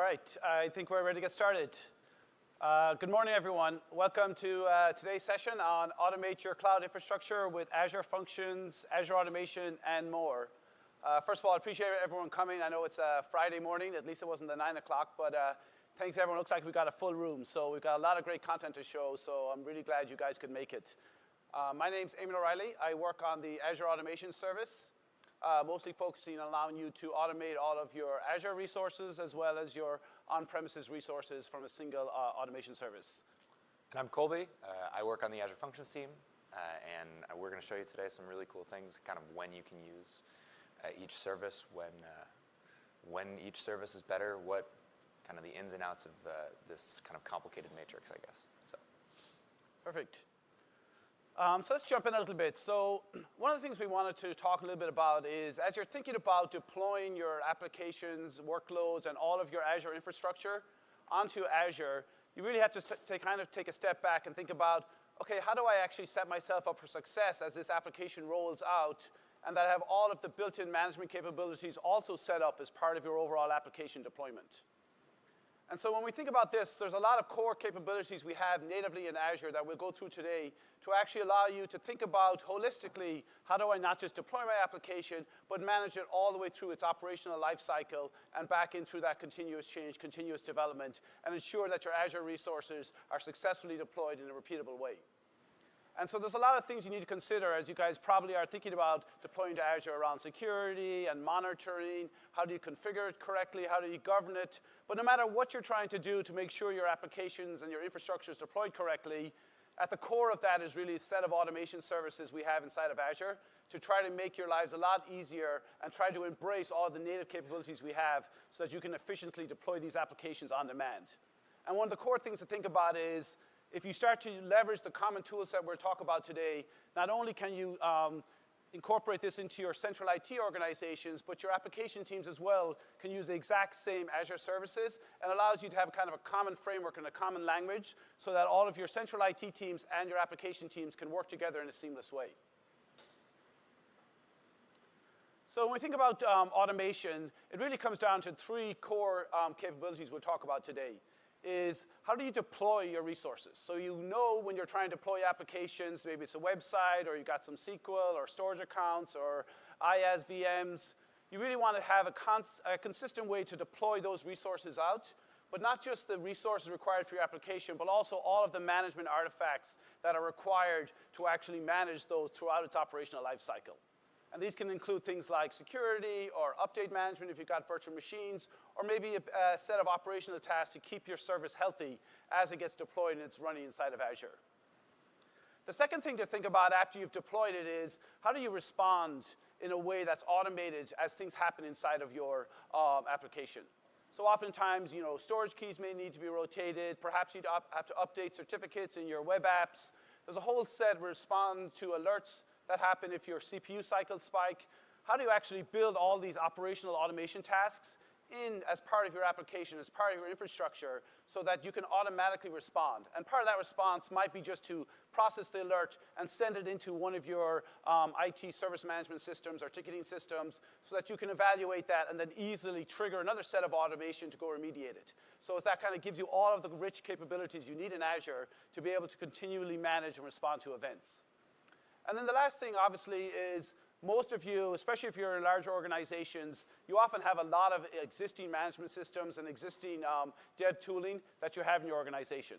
right, I think we're ready to get started. Good morning, everyone. Welcome to today's session on Automate Your Cloud Infrastructure with Azure Functions, Azure Automation, and more. First of all, I appreciate everyone coming. I know it's a Friday morning. At least it wasn't the 9 o'clock, but thanks, everyone. Looks like we've got a full room, so we've got a lot of great content to show, so I'm really glad you guys could make it. My name's Eamon O'Reilly. I work on the Azure Automation service, mostly focusing on allowing you to automate all of your Azure resources as well as your on-premises resources from a single automation service. And I'm Colby. I work on the Azure Functions team, and we're going to show you today some really cool things, kind of when you can use each service, when each service is better, what kind of the ins and outs of this kind of complicated matrix, I guess. So, perfect. So let's jump in a little bit. So one of the things we wanted to talk a little bit about is as you're thinking about deploying your applications, workloads, and all of your Azure infrastructure onto Azure, you really have to kind of take a step back and think about, okay, how do I actually set myself up for success as this application rolls out and that I have all of the built-in management capabilities also set up as part of your overall application deployment. And so when we think about this, there's a lot of core capabilities we have natively in Azure that we'll go through today to actually allow you to think about holistically, how do I not just deploy my application, but manage it all the way through its operational life cycle and back in through that continuous change, continuous development, and ensure that your Azure resources are successfully deployed in a repeatable way. And so there's a lot of things you need to consider as you guys probably are thinking about deploying to Azure around security and monitoring. How do you configure it correctly? How do you govern it? But no matter what you're trying to do to make sure your applications and your infrastructure is deployed correctly, at the core of that is really a set of automation services we have inside of Azure to try to make your lives a lot easier and try to embrace all the native capabilities we have so that you can efficiently deploy these applications on demand. And one of the core things to think about is if you start to leverage the common tool set we'll talk about today, not only can you incorporate this into your central IT organizations, but your application teams as well can use the exact same Azure services and allows you to have kind of a common framework and a common language so that all of your central IT teams and your application teams can work together in a seamless way. So when we think about automation, it really comes down to three core capabilities we'll talk about today. Is how do you deploy your resources? So you know when you're trying to deploy applications, maybe it's a website or you've got some SQL or storage accounts or IaaS VMs, you really want to have a consistent way to deploy those resources out, but not just the resources required for your application, but also all of the management artifacts that are required to actually manage those throughout its operational life cycle. And these can include things like security or update management if you've got virtual machines, or maybe a set of operational tasks to keep your service healthy as it gets deployed and it's running inside of Azure. The second thing to think about after you've deployed it is how do you respond in a way that's automated as things happen inside of your application. So oftentimes, storage keys may need to be rotated. Perhaps you'd have to update certificates in your web apps. There's a whole set respond to alerts that happen if your CPU cycles spike. How do you actually build all these operational automation tasks in as part of your application, as part of your infrastructure, so that you can automatically respond? And part of that response might be just to process the alert and send it into one of your IT service management systems or ticketing systems so that you can evaluate that and then easily trigger another set of automation to go remediate it. So that kind of gives you all of the rich capabilities you need in Azure to be able to continually manage and respond to events. And then the last thing, obviously, is most of you, especially if you're in larger organizations, you often have a lot of existing management systems and existing dev tooling that you have in your organization.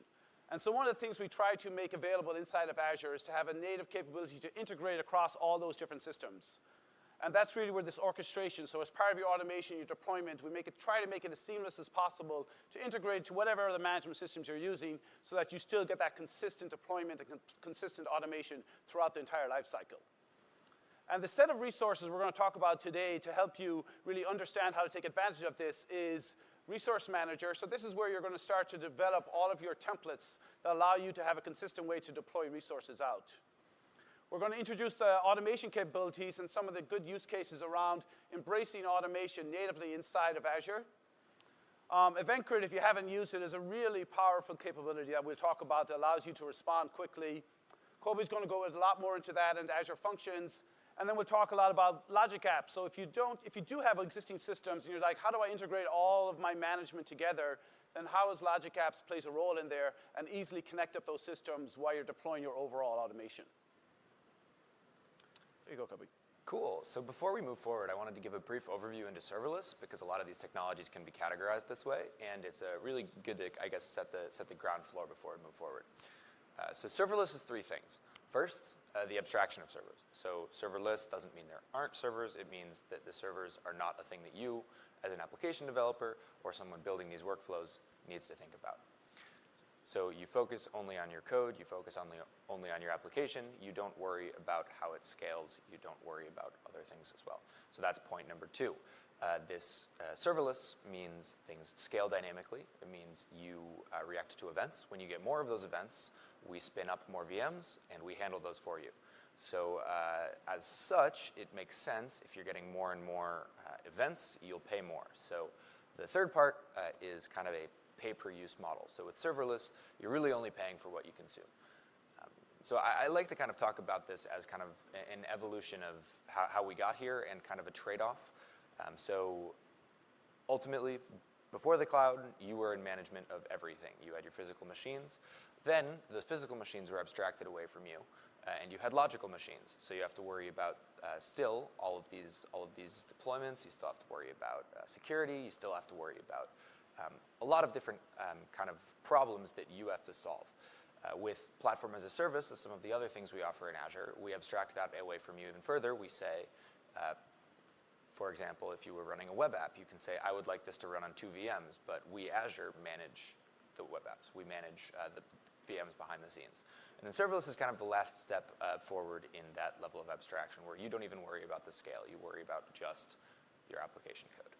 And so one of the things we try to make available inside of Azure is to have a native capability to integrate across all those different systems. And that's really where this orchestration, so as part of your automation, your deployment, we try to make it as seamless as possible to integrate to whatever other management systems you're using so that you still get that consistent deployment and consistent automation throughout the entire life cycle. And the set of resources we're going to talk about today to help you really understand how to take advantage of this is Resource Manager. So this is where you're going to start to develop all of your templates that allow you to have a consistent way to deploy resources out. We're going to introduce the automation capabilities and some of the good use cases around embracing automation natively inside of Azure. Event Grid, if you haven't used it, is a really powerful capability that we'll talk about that allows you to respond quickly. Colby's going to go a lot more into that and Azure Functions. And then we'll talk a lot about logic apps. So if you do have existing systems and you're like, how do I integrate all of my management together, then how is logic apps plays a role in there and easily connect up those systems while you're deploying your overall automation. There you go, Kobe. Cool. So before we move forward, I wanted to give a brief overview into serverless because a lot of these technologies can be categorized this way, and it's really good to, I guess, set the ground floor before we move forward. So serverless is three things. First, the abstraction of servers. So serverless doesn't mean there aren't servers. It means that the servers are not a thing that you, as an application developer or someone building these workflows, needs to think about. So you focus only on your code, you focus only on your application, you don't worry about how it scales, you don't worry about other things as well. So that's point number two. This serverless means things scale dynamically. It means you react to events. When you get more of those events, we spin up more VMs and we handle those for you. So as such, it makes sense if you're getting more and more events, you'll pay more. So the third part is kind of a pay-per-use model. So with serverless, you're really only paying for what you consume. So I like to kind of talk about this as kind of an evolution of how we got here and kind of a trade-off. So ultimately, before the cloud, you were in management of everything. You had your physical machines. Then the physical machines were abstracted away from you, and you had logical machines. So you have to worry about still all of these deployments. You still have to worry about security. You still have to worry about a lot of different kind of problems that you have to solve. With Platform as a Service, as some of the other things we offer in Azure, we abstract that away from you even further. We say, for example, if you were running a web app, you can say, I would like this to run on 2 VMs, but we, Azure, manage the web apps. We manage the VMs behind the scenes. And then serverless is kind of the last step forward in that level of abstraction, where you don't even worry about the scale. You worry about just your application code.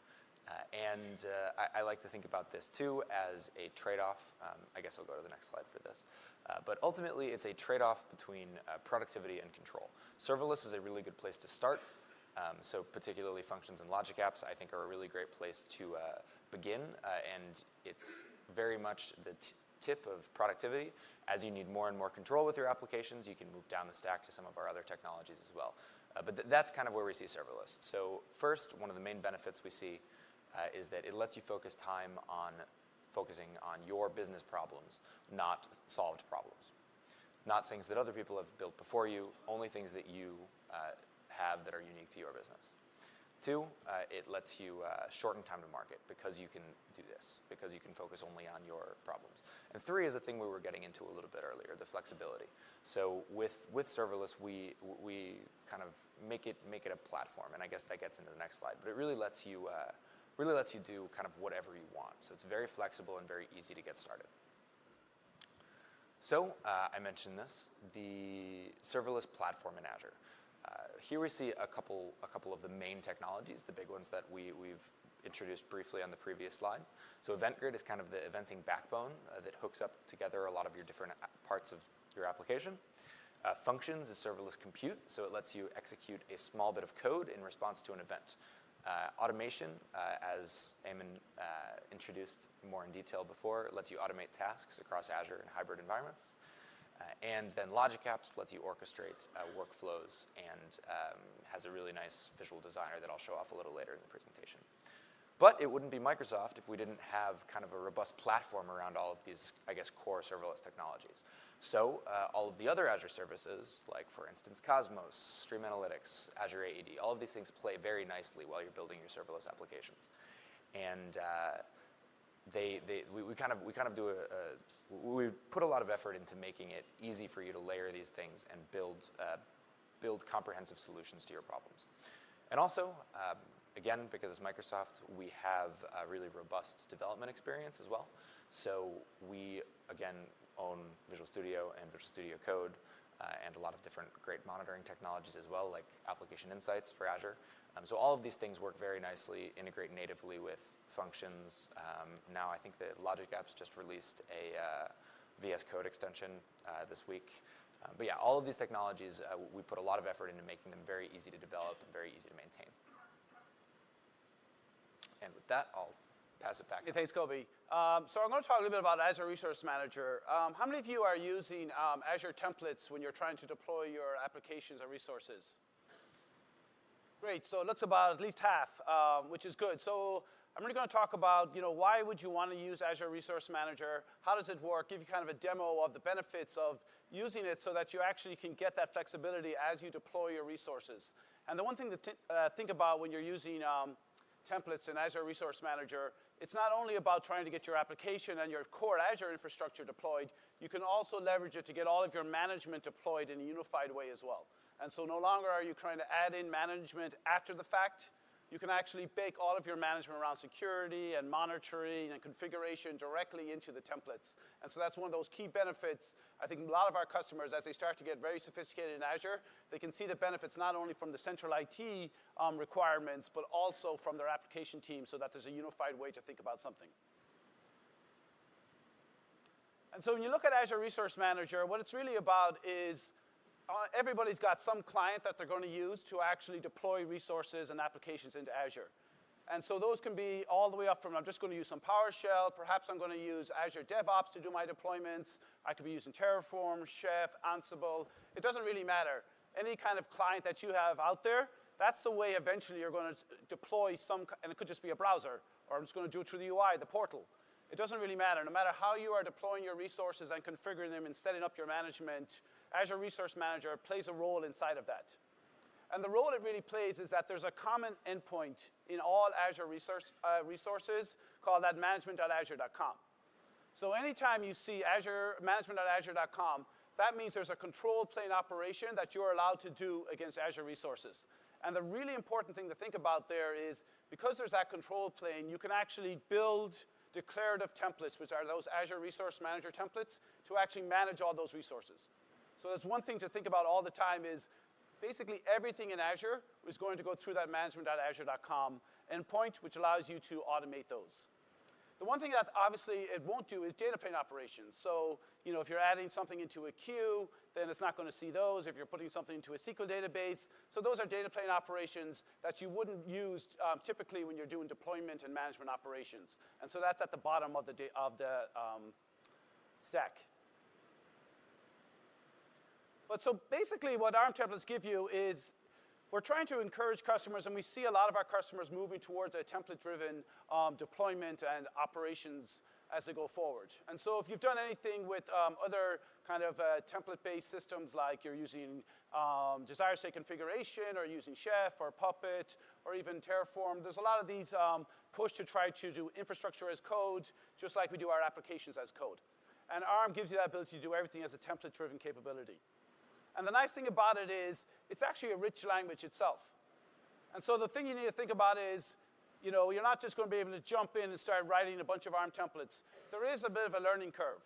I like to think about this, too, as a trade-off. I guess I'll go to the next slide for this. But ultimately, it's a trade-off between productivity and control. Serverless is a really good place to start. So particularly functions and logic apps, I think, are a really great place to begin. And it's very much the tip of productivity. As you need more and more control with your applications, you can move down the stack to some of our other technologies as well. But that's kind of where we see serverless. So first, one of the main benefits we see is that it lets you focus time on focusing on your business problems, not solved problems. Not things that other people have built before you, only things that you have that are unique to your business. Two, it lets you shorten time to market because you can do this, because you can focus only on your problems. And three is a thing we were getting into a little bit earlier, the flexibility. So with serverless, we kind of make it a platform, and I guess that gets into the next slide. But it really lets you do kind of whatever you want. So it's very flexible and very easy to get started. So I mentioned this, the serverless platform in Azure. Here we see a couple of the main technologies, the big ones that we've introduced briefly on the previous slide. So EventGrid is kind of the eventing backbone that hooks up together a lot of your different parts of your application. Functions is serverless compute, so it lets you execute a small bit of code in response to an event. Automation, as Eamon introduced more in detail before, lets you automate tasks across Azure and hybrid environments. And then Logic Apps lets you orchestrate workflows and has a really nice visual designer that I'll show off a little later in the presentation. But it wouldn't be Microsoft if we didn't have kind of a robust platform around all of these, I guess, core serverless technologies. So all of the other Azure services, like, for instance, Cosmos, Stream Analytics, Azure AD, all of these things play very nicely while you're building your serverless applications. And we put a lot of effort into making it easy for you to layer these things and build comprehensive solutions to your problems. And also, again, because it's Microsoft, we have a really robust development experience as well. So we, again, own Visual Studio and Visual Studio Code and a lot of different great monitoring technologies as well, like Application Insights for Azure. So all of these things work very nicely, integrate natively with functions. Now I think that Logic Apps just released a VS Code extension this week. But yeah, all of these technologies, we put a lot of effort into making them very easy to develop and very easy to maintain. And with that, I'll pass it back. Okay, thanks, Kobe. So I'm going to talk a little bit about Azure Resource Manager. How many of you are using Azure templates when you're trying to deploy your applications or resources? Great, so it looks about at least half, which is good. So I'm really going to talk about, why would you want to use Azure Resource Manager? How does it work? Give you kind of a demo of the benefits of using it so that you actually can get that flexibility as you deploy your resources. And the one thing to think about when you're using templates in Azure Resource Manager, it's not only about trying to get your application and your core Azure infrastructure deployed, you can also leverage it to get all of your management deployed in a unified way as well. And so no longer are you trying to add in management after the fact. You can actually bake all of your management around security and monitoring and configuration directly into the templates. And so that's one of those key benefits. I think a lot of our customers, as they start to get very sophisticated in Azure, they can see the benefits not only from the central IT requirements, but also from their application team so that there's a unified way to think about something. And so when you look at Azure Resource Manager, what it's really about is everybody's got some client that they're going to use to actually deploy resources and applications into Azure. And so those can be all the way up from, I'm just going to use some PowerShell, perhaps I'm going to use Azure DevOps to do my deployments, I could be using Terraform, Chef, Ansible, it doesn't really matter. Any kind of client that you have out there, that's the way eventually you're going to deploy some, and it could just be a browser, or I'm just going to do it through the UI, the portal. It doesn't really matter. No matter how you are deploying your resources and configuring them and setting up your management, Azure Resource Manager plays a role inside of that. And the role it really plays is that there's a common endpoint in all Azure resources called that management.azure.com. So anytime you see Azure management.azure.com, that means there's a control plane operation that you're allowed to do against Azure resources. And the really important thing to think about there is because there's that control plane, you can actually build declarative templates, which are those Azure Resource Manager templates, to actually manage all those resources. So there's one thing to think about all the time is basically everything in Azure is going to go through that management.azure.com endpoint, which allows you to automate those. The one thing that obviously it won't do is data plane operations. So if you're adding something into a queue, then it's not going to see those. If you're putting something into a SQL database, so those are data plane operations that you wouldn't use typically when you're doing deployment and management operations. And so that's at the bottom of the stack. But so basically what ARM templates give you is we're trying to encourage customers, and we see a lot of our customers moving towards a template-driven deployment and operations as they go forward. And so if you've done anything with other kind of template-based systems, like you're using desired state configuration, or using Chef, or Puppet, or even Terraform, there's a lot of these push to try to do infrastructure as code, just like we do our applications as code. And ARM gives you that ability to do everything as a template-driven capability. And the nice thing about it is it's actually a rich language itself. And so the thing you need to think about is, you're not just going to be able to jump in and start writing a bunch of ARM templates. There is a bit of a learning curve.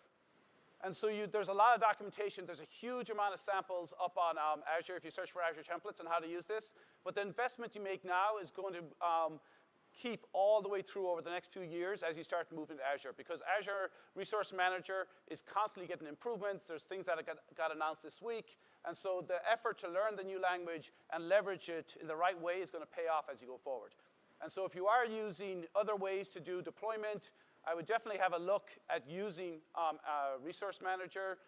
And so there's a lot of documentation. There's a huge amount of samples up on Azure if you search for Azure templates and how to use this. But the investment you make now is going to keep all the way through over the next 2 years as you start to move into Azure, because Azure Resource Manager is constantly getting improvements. There's things that got announced this week. And so the effort to learn the new language and leverage it in the right way is going to pay off as you go forward. And so if you are using other ways to do deployment, I would definitely have a look at using Resource Manager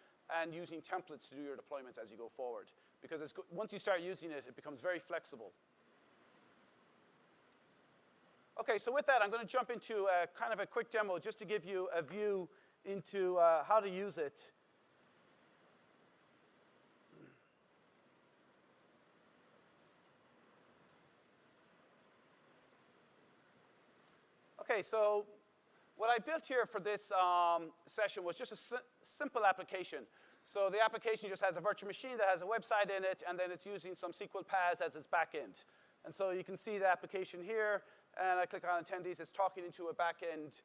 and using templates to do your deployments as you go forward. Because once you start using it, it becomes very flexible. Okay, so with that, I'm going to jump into kind of a quick demo just to give you a view into how to use it. Okay, so what I built here for this session was just a simple application. So the application just has a virtual machine that has a website in it, and then it's using some SQL paths as its backend. And so you can see the application here, and I click on attendees, it's talking into a backend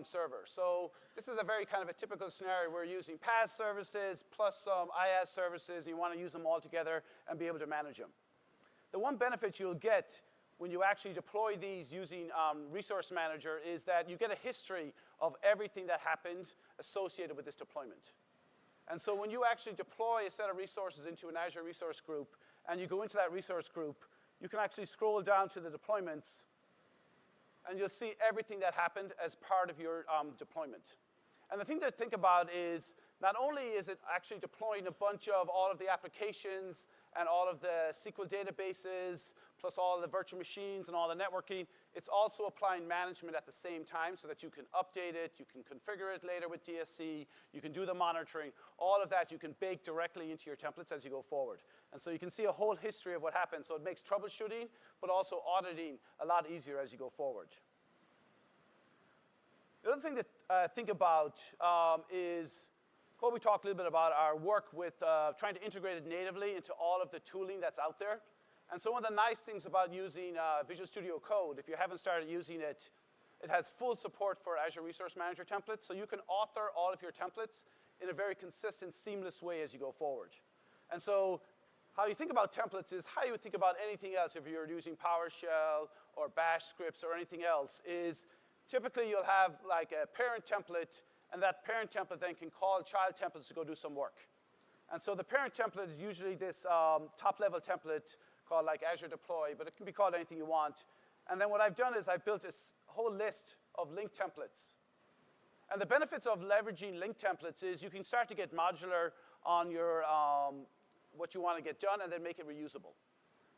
server. So this is a very kind of a typical scenario. We're using PaaS services plus some IaaS services. You want to use them all together and be able to manage them. The one benefit you'll get when you actually deploy these using Resource Manager is that you get a history of everything that happened associated with this deployment. And so when you actually deploy a set of resources into an Azure resource group, and you go into that resource group, you can actually scroll down to the deployments, and you'll see everything that happened as part of your deployment. And the thing to think about is not only is it actually deploying a bunch of all of the applications and all of the SQL databases, plus all the virtual machines and all the networking. It's also applying management at the same time so that you can update it, you can configure it later with DSC, you can do the monitoring. All of that you can bake directly into your templates as you go forward. And so you can see a whole history of what happens. So it makes troubleshooting, but also auditing a lot easier as you go forward. The other thing to think about is, Kobe talked a little bit about our work with trying to integrate it natively into all of the tooling that's out there. And so one of the nice things about using Visual Studio Code, if you haven't started using it, it has full support for Azure Resource Manager templates. So you can author all of your templates in a very consistent, seamless way as you go forward. And so how you think about templates is how you would think about anything else if you're using PowerShell or Bash scripts or anything else, is typically you'll have like a parent template, and that parent template then can call child templates to go do some work. And so the parent template is usually this top-level template called like Azure Deploy, but it can be called anything you want. And then what I've done is I've built a whole list of link templates. And the benefits of leveraging link templates is you can start to get modular on your what you want to get done and then make it reusable.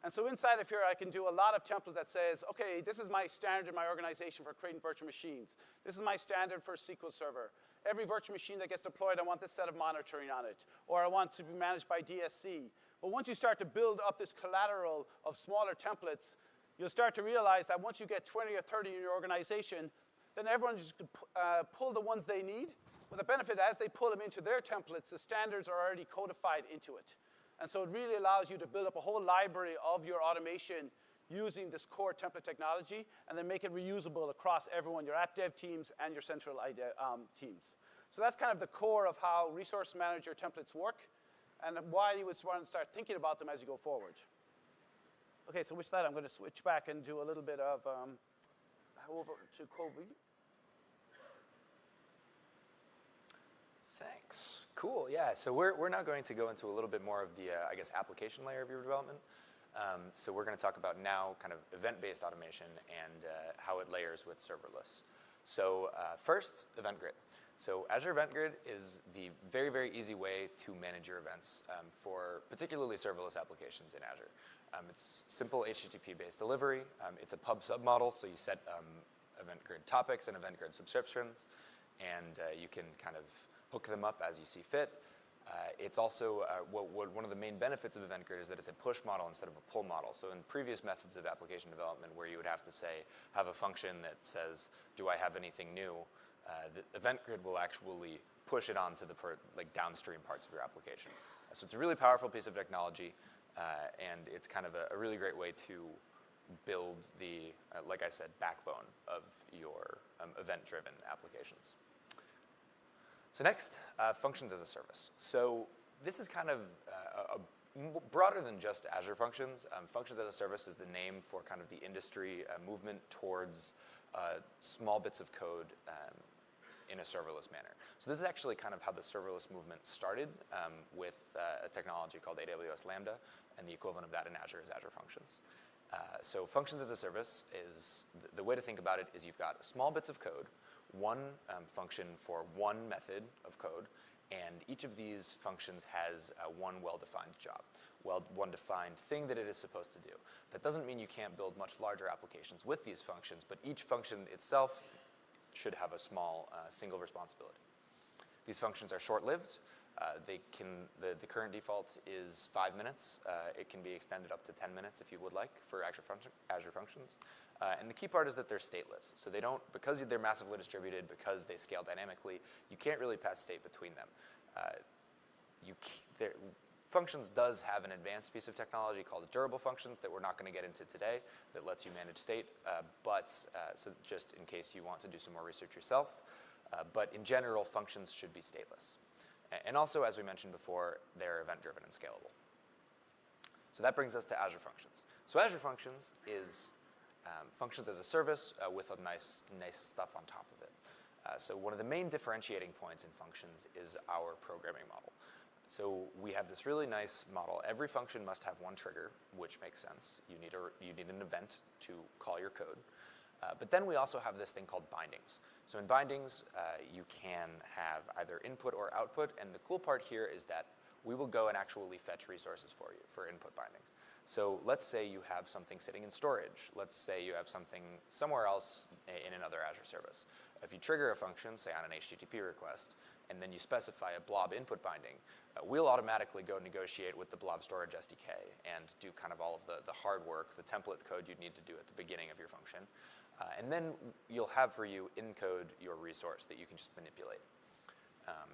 And so inside of here, I can do a lot of template that says, okay, this is my standard in my organization for creating virtual machines. This is my standard for SQL Server. Every virtual machine that gets deployed, I want this set of monitoring on it. Or I want it to be managed by DSC. But once you start to build up this collateral of smaller templates, you'll start to realize that once you get 20 or 30 in your organization, then everyone just pull the ones they need. With the benefit, as they pull them into their templates, the standards are already codified into it. And so it really allows you to build up a whole library of your automation using this core template technology, and then make it reusable across everyone, your app dev teams and your central teams. So that's kind of the core of how Resource Manager templates work, and why you would want to start thinking about them as you go forward. Okay, so with that, I'm going to switch back and do a little bit of over to Kobe. Thanks. Cool. Yeah. So we're now going to go into a little bit more of the I guess application layer of your development. So we're going to talk about now kind of event-based automation and how it layers with serverless. So first, Event Grid. So Azure Event Grid is the very, very easy way to manage your events for particularly serverless applications in Azure. It's simple HTTP-based delivery. It's a pub-sub model, so you set Event Grid topics and Event Grid subscriptions, and you can kind of hook them up as you see fit. It's also, one of the main benefits of Event Grid is that it's a push model instead of a pull model. So in previous methods of application development where you would have to say, have a function that says, do I have anything new? The Event Grid will actually push it onto the downstream parts of your application. So it's a really powerful piece of technology, and it's kind of a really great way to build the, like I said, backbone of your event-driven applications. So next, Functions as a Service. So this is kind of broader than just Azure Functions. Functions as a Service is the name for kind of the industry movement towards small bits of code in a serverless manner. So this is actually kind of how the serverless movement started with a technology called AWS Lambda, and the equivalent of that in Azure is Azure Functions. So Functions as a Service is, the way to think about it is you've got small bits of code, one function for one method of code, and each of these functions has one well-defined job, one defined thing that it is supposed to do. That doesn't mean you can't build much larger applications with these functions, but each function itself should have a small single responsibility. These functions are short-lived. The current default is 5 minutes. It can be extended up to 10 minutes if you would like for Azure Functions. And the key part is that they're stateless. So they don't, because they're massively distributed, because they scale dynamically, you can't really pass state between them. Functions does have an advanced piece of technology called durable functions that we're not going to get into today that lets you manage state, so just in case you want to do some more research yourself. But in general, functions should be stateless. And also, as we mentioned before, they're event-driven and scalable. So that brings us to Azure Functions. So Azure Functions is Functions as a Service with a nice stuff on top of it. So one of the main differentiating points in Functions is our programming model. So we have this really nice model. Every function must have one trigger, which makes sense. You need an event to call your code. But then we also have this thing called bindings. So in bindings, you can have either input or output. And the cool part here is that we will go and actually fetch resources for you for input bindings. So let's say you have something sitting in storage. Let's say you have something somewhere else in another Azure service. If you trigger a function, say on an HTTP request, and then you specify a blob input binding, we'll automatically go negotiate with the blob storage SDK and do kind of all of the hard work, the template code you'd need to do at the beginning of your function. And then you'll have for you in code your resource that you can just manipulate.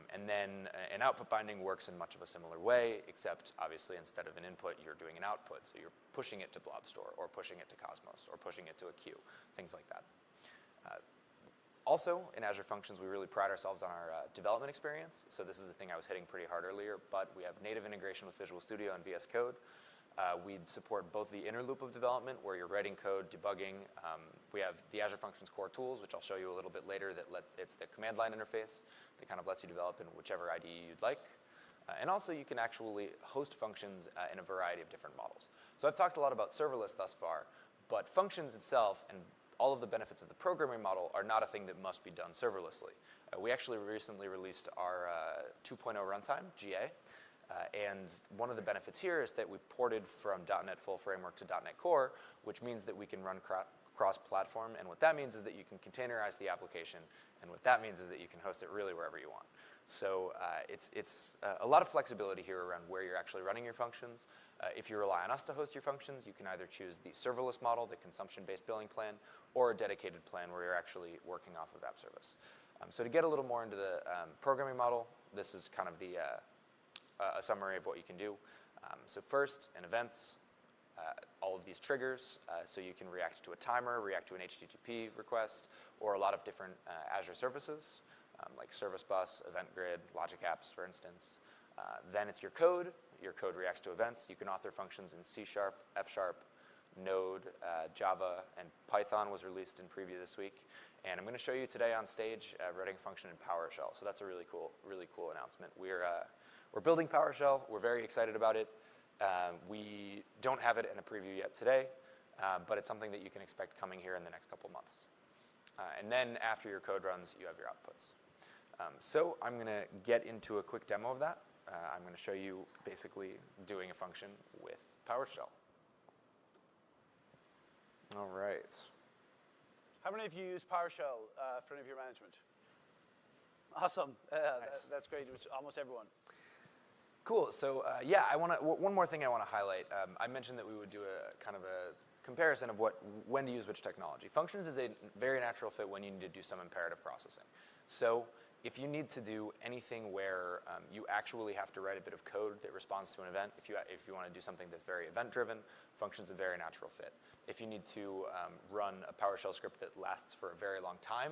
And then an output binding works in much of a similar way, except obviously instead of an input, you're doing an output. So you're pushing it to Blob Store, or pushing it to Cosmos, or pushing it to a queue, things like that. Also, in Azure Functions, we really pride ourselves on our development experience. So this is the thing I was hitting pretty hard earlier, but we have native integration with Visual Studio and VS Code. We support both the inner loop of development, where you're writing code, debugging. We have the Azure Functions core tools, which I'll show you a little bit later. It's the command line interface that kind of lets you develop in whichever IDE you'd like. And also, you can actually host functions in a variety of different models. So I've talked a lot about serverless thus far, but functions itself and all of the benefits of the programming model are not a thing that must be done serverlessly. We actually recently released our 2.0 runtime, GA. And one of the benefits here is that we ported from .NET Full Framework to .NET Core, which means that we can run cross-platform. And what that means is that you can containerize the application. And what that means is that you can host it really wherever you want. So it's a lot of flexibility here around where you're actually running your functions. If you rely on us to host your functions, you can either choose the serverless model, the consumption-based billing plan, or a dedicated plan where you're actually working off of app service. So to get a little more into the programming model, this is kind of a summary of what you can do. So first, in events, all of these triggers, so you can react to a timer, react to an HTTP request, or a lot of different Azure services, like Service Bus, Event Grid, Logic Apps, for instance. Then it's your code. Your code reacts to events. You can author functions in C#, F#, Node, Java, and Python was released in preview this week. And I'm going to show you today on stage writing a function in PowerShell. So that's a really cool announcement. We're building PowerShell. We're very excited about it. We don't have it in a preview yet today, but it's something that you can expect coming here in the next couple months. And then after your code runs, you have your outputs. So I'm going to get into a quick demo of that. I'm going to show you basically doing a function with PowerShell. All right. How many of you use PowerShell for any of your management? Awesome. Nice. That's great. It was almost everyone. Cool. So yeah, one more thing I want to highlight. I mentioned that we would do a kind of a comparison of when to use which technology. Functions is a very natural fit when you need to do some imperative processing. So if you need to do anything where you actually have to write a bit of code that responds to an event, if you want to do something that's very event-driven, functions is a very natural fit. If you need to run a PowerShell script that lasts for a very long time,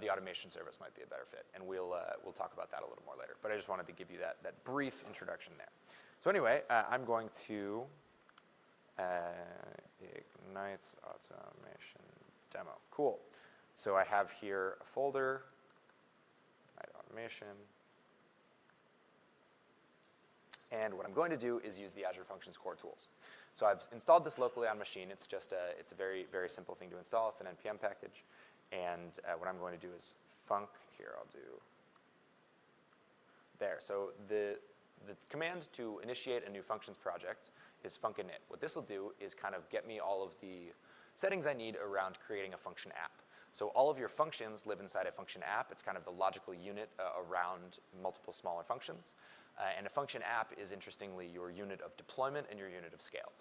the automation service might be a better fit, and we'll talk about that a little more later. But I just wanted to give you that brief introduction there. So anyway, I'm going to ignite automation demo. Cool. So I have here a folder, ignite automation, and what I'm going to do is use the Azure Functions core tools. So I've installed this locally on machine. It's a very, very simple thing to install. It's an NPM package. And what I'm going to do is func, here I'll do, there. So the command to initiate a new functions project is func init. What this will do is kind of get me all of the settings I need around creating a function app. So all of your functions live inside a function app. It's kind of the logical unit around multiple smaller functions. And a function app is, interestingly, your unit of deployment and your unit of scale.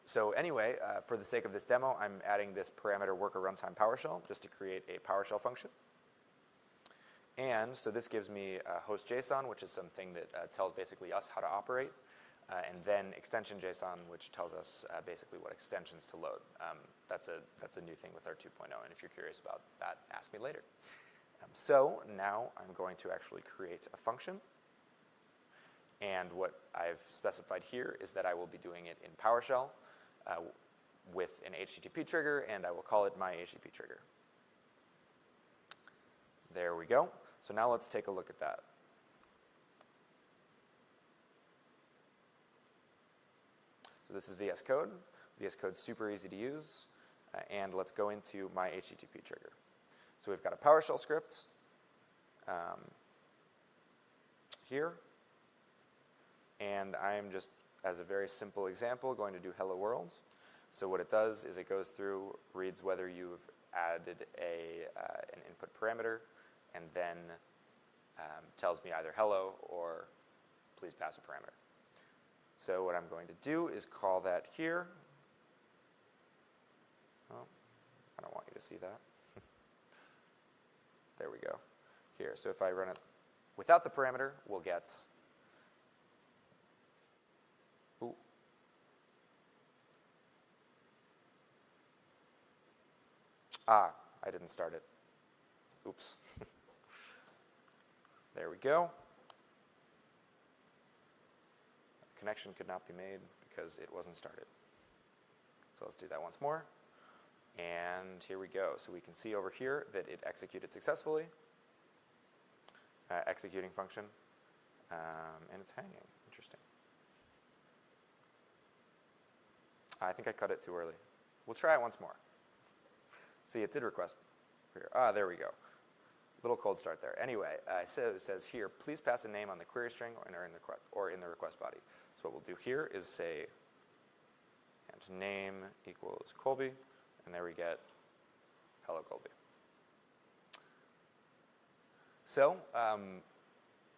So anyway, for the sake of this demo, I'm adding this parameter worker runtime PowerShell just to create a PowerShell function. And so this gives me host JSON, which is something that tells basically us how to operate, and then extension JSON, which tells us basically what extensions to load. That's a new thing with our 2.0, and if you're curious about that, ask me later. So now I'm going to actually create a function. And what I've specified here is that I will be doing it in PowerShell with an HTTP trigger, and I will call it my HTTP trigger. There we go. So now let's take a look at that. So this is VS Code. VS Code's super easy to use. And let's go into my HTTP trigger. So we've got a PowerShell script here. And I'm just as a very simple example, going to do hello world. So what it does is it goes through, reads whether you've added an input parameter, and then tells me either hello or please pass a parameter. So what I'm going to do is call that here. Oh, I don't want you to see that. There we go. Here, so if I run it without the parameter, we'll get, ooh. Ah, I didn't start it. Oops. There we go. The connection could not be made because it wasn't started. So let's do that once more. And here we go. So we can see over here that it executed successfully. Executing function. And it's hanging. Interesting. I think I cut it too early. We'll try it once more. See, it did request here. Ah, there we go. Little cold start there. Anyway, so it says here, please pass a name on the query string or in the request body. So what we'll do here is say, and name equals Colby, and there we get hello Colby. So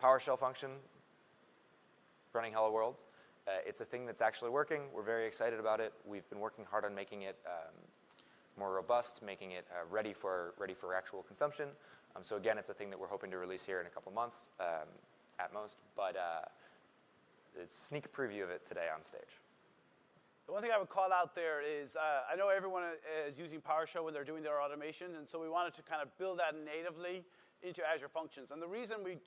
PowerShell function running hello world. It's a thing that's actually working. We're very excited about it. We've been working hard on making it more robust, making it ready for actual consumption. So again, it's a thing that we're hoping to release here in a couple months at most, but it's a sneak preview of it today on stage. The one thing I would call out there is I know everyone is using PowerShell when they're doing their automation, and so we wanted to kind of build that natively into Azure Functions. And the reason we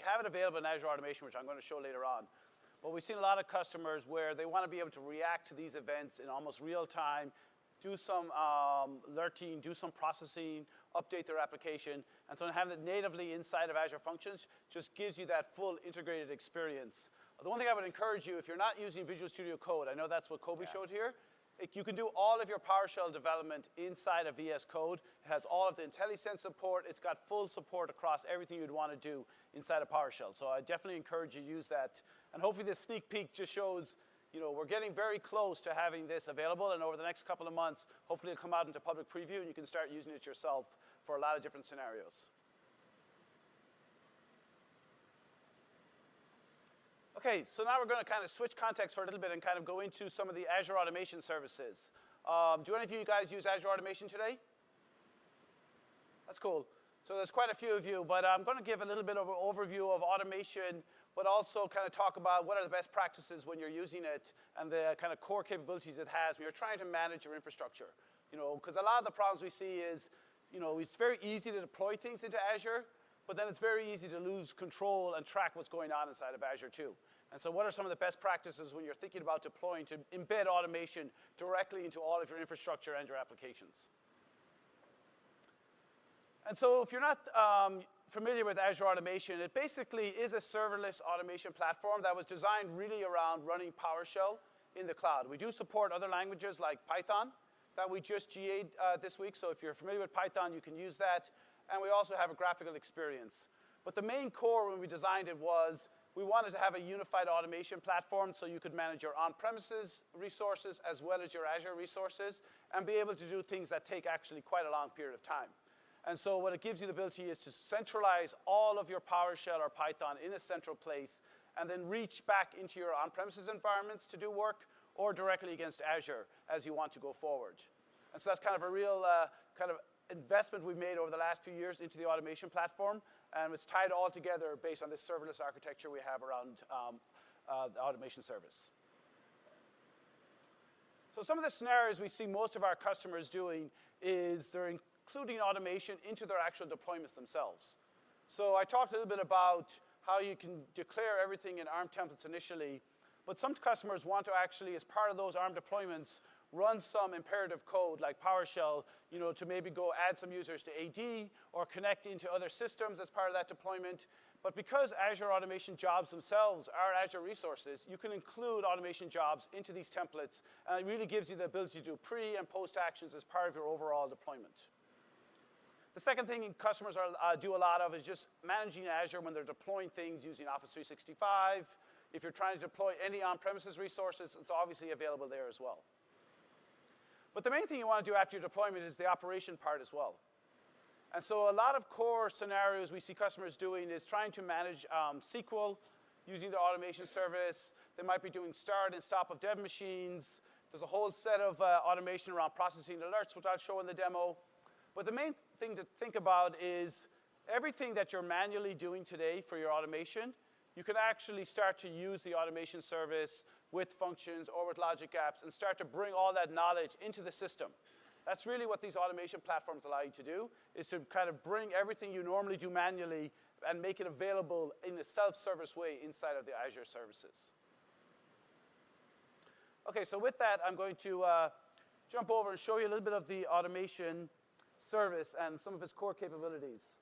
have it available in Azure Automation, which I'm going to show later on, but we've seen a lot of customers where they want to be able to react to these events in almost real time, do some alerting, do some processing, update their application. And so having it natively inside of Azure Functions just gives you that full integrated experience. The one thing I would encourage you, if you're not using Visual Studio Code, I know that's what Kobe showed here, you can do all of your PowerShell development inside of VS Code. It has all of the IntelliSense support. It's got full support across everything you'd want to do inside of PowerShell. So I definitely encourage you to use that. And hopefully this sneak peek just shows, we're getting very close to having this available, and over the next couple of months, hopefully it'll come out into public preview, and you can start using it yourself for a lot of different scenarios. Okay, so now we're going to kind of switch context for a little bit and kind of go into some of the Azure Automation services. Do any of you guys use Azure Automation today? That's cool. So there's quite a few of you, but I'm going to give a little bit of an overview of automation, but also kind of talk about what are the best practices when you're using it and the kind of core capabilities it has when you're trying to manage your infrastructure. Because a lot of the problems we see is, it's very easy to deploy things into Azure, but then it's very easy to lose control and track what's going on inside of Azure too. And so what are some of the best practices when you're thinking about deploying to embed automation directly into all of your infrastructure and your applications? And so if you're not familiar with Azure Automation, it basically is a serverless automation platform that was designed really around running PowerShell in the cloud. We do support other languages like Python that we just GA'd this week. So if you're familiar with Python, you can use that. And we also have a graphical experience. But the main core when we designed it was we wanted to have a unified automation platform so you could manage your on-premises resources as well as your Azure resources and be able to do things that take actually quite a long period of time. And so what it gives you the ability is to centralize all of your PowerShell or Python in a central place and then reach back into your on-premises environments to do work or directly against Azure as you want to go forward. And so that's kind of a real kind of investment we've made over the last few years into the automation platform, and it's tied all together based on this serverless architecture we have around the automation service. So some of the scenarios we see most of our customers doing is they're including automation into their actual deployments themselves. So I talked a little bit about how you can declare everything in ARM templates initially, but some customers want to actually, as part of those ARM deployments, run some imperative code like PowerShell, to maybe go add some users to AD or connect into other systems as part of that deployment. But because Azure Automation jobs themselves are Azure resources, you can include automation jobs into these templates, and it really gives you the ability to do pre- and post-actions as part of your overall deployment. The second thing customers do a lot of is just managing Azure when they're deploying things using Office 365, If you're trying to deploy any on-premises resources, it's obviously available there as well. But the main thing you want to do after your deployment is the operation part as well. And so a lot of core scenarios we see customers doing is trying to manage SQL using the automation service. They might be doing start and stop of dev machines. There's a whole set of automation around processing alerts, which I'll show in the demo. But the main thing to think about is everything that you're manually doing today for your automation, you can actually start to use the automation service with functions or with logic apps and start to bring all that knowledge into the system. That's really what these automation platforms allow you to do, is to kind of bring everything you normally do manually and make it available in a self-service way inside of the Azure services. Okay, so with that, I'm going to jump over and show you a little bit of the automation service and some of its core capabilities.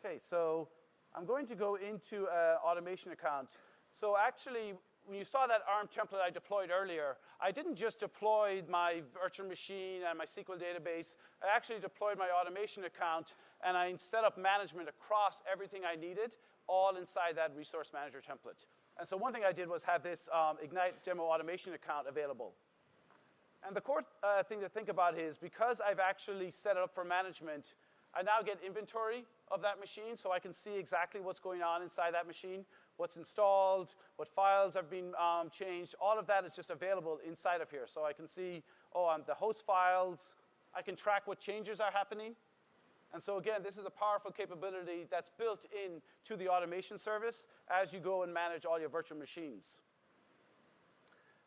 Okay, so I'm going to go into an automation account. So actually, when you saw that ARM template I deployed earlier, I didn't just deploy my virtual machine and my SQL database. I actually deployed my automation account, and I set up management across everything I needed, all inside that resource manager template. And so one thing I did was have this Ignite demo automation account available. And the core thing to think about is because I've actually set it up for management, I now get inventory of that machine, so I can see exactly what's going on inside that machine, what's installed, what files have been changed. All of that is just available inside of here. So I can see, the host files. I can track what changes are happening. And so again, this is a powerful capability that's built into the automation service as you go and manage all your virtual machines.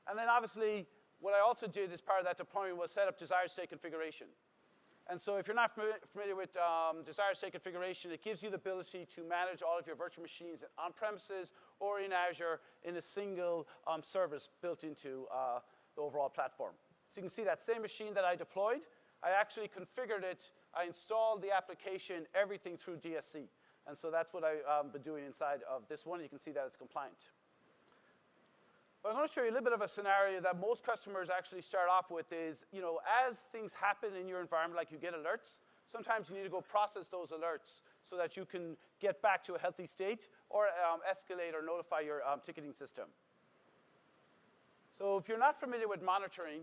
And then obviously, what I also did as part of that deployment was set up desired state configuration. And so if you're not familiar with desired state configuration, it gives you the ability to manage all of your virtual machines on-premises or in Azure in a single service built into the overall platform. So you can see that same machine that I deployed, I actually configured it, I installed the application, everything through DSC. And so that's what I've been doing inside of this one. You can see that it's compliant. But I'm going to show you a little bit of a scenario that most customers actually start off with is, as things happen in your environment, like you get alerts, sometimes you need to go process those alerts so that you can get back to a healthy state or escalate or notify your ticketing system. So if you're not familiar with monitoring,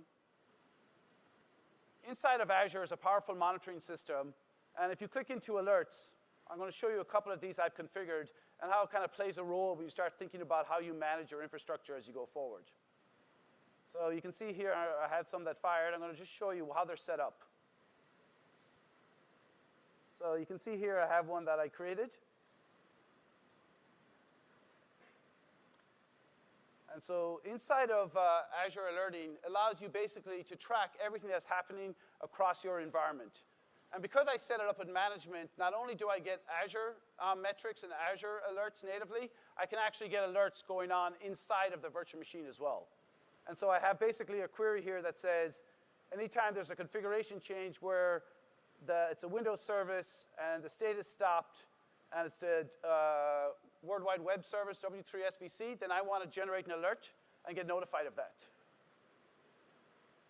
inside of Azure is a powerful monitoring system. And if you click into alerts, I'm going to show you a couple of these I've configured and how it kind of plays a role when you start thinking about how you manage your infrastructure as you go forward. So you can see here I have some that fired. I'm going to just show you how they're set up. So you can see here I have one that I created. And so inside of Azure Alerting allows you basically to track everything that's happening across your environment. And because I set it up in management, not only do I get Azure metrics and Azure alerts natively, I can actually get alerts going on inside of the virtual machine as well. And so I have basically a query here that says, anytime there's a configuration change where it's a Windows service and the state is stopped and it's the World Wide Web service, W3SVC, then I want to generate an alert and get notified of that.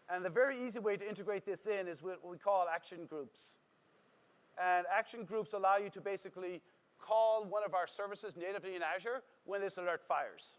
And the very easy way to integrate this in is what we call action groups. And action groups allow you to basically call one of our services natively in Azure when this alert fires.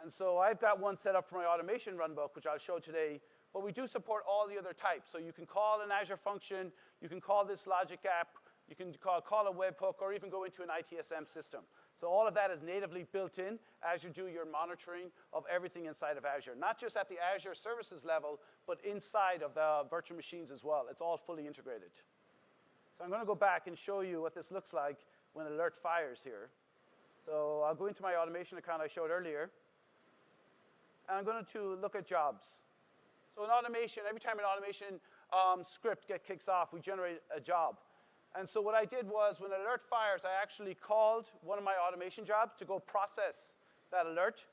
And so I've got one set up for my automation runbook, which I'll show today. But we do support all the other types. So you can call an Azure function, you can call this logic app, you can call a webhook, or even go into an ITSM system. So all of that is natively built in as you do your monitoring of everything inside of Azure. Not just at the Azure services level, but inside of the virtual machines as well. It's all fully integrated. So I'm going to go back and show you what this looks like when an alert fires here. So I'll go into my automation account I showed earlier. And I'm going to look at jobs. So in automation, every time an automation script kicks off, we generate a job. And so what I did was, when an alert fires, I actually called one of my automation jobs to go process that alert.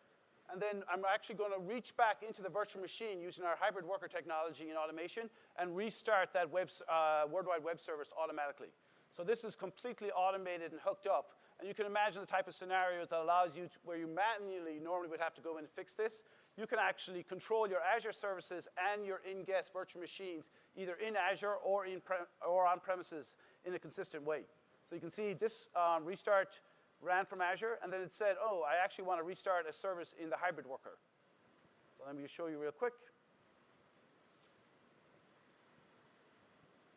And then I'm actually going to reach back into the virtual machine using our hybrid worker technology in automation and restart that World Wide Web service automatically. So this is completely automated and hooked up. And you can imagine the type of scenarios that allows you to, where you manually normally would have to go in and fix this. You can actually control your Azure services and your in-guest virtual machines either in Azure or on premises in a consistent way. So you can see this restart ran from Azure, and then it said, oh, I actually want to restart a service in the hybrid worker. So let me just show you real quick.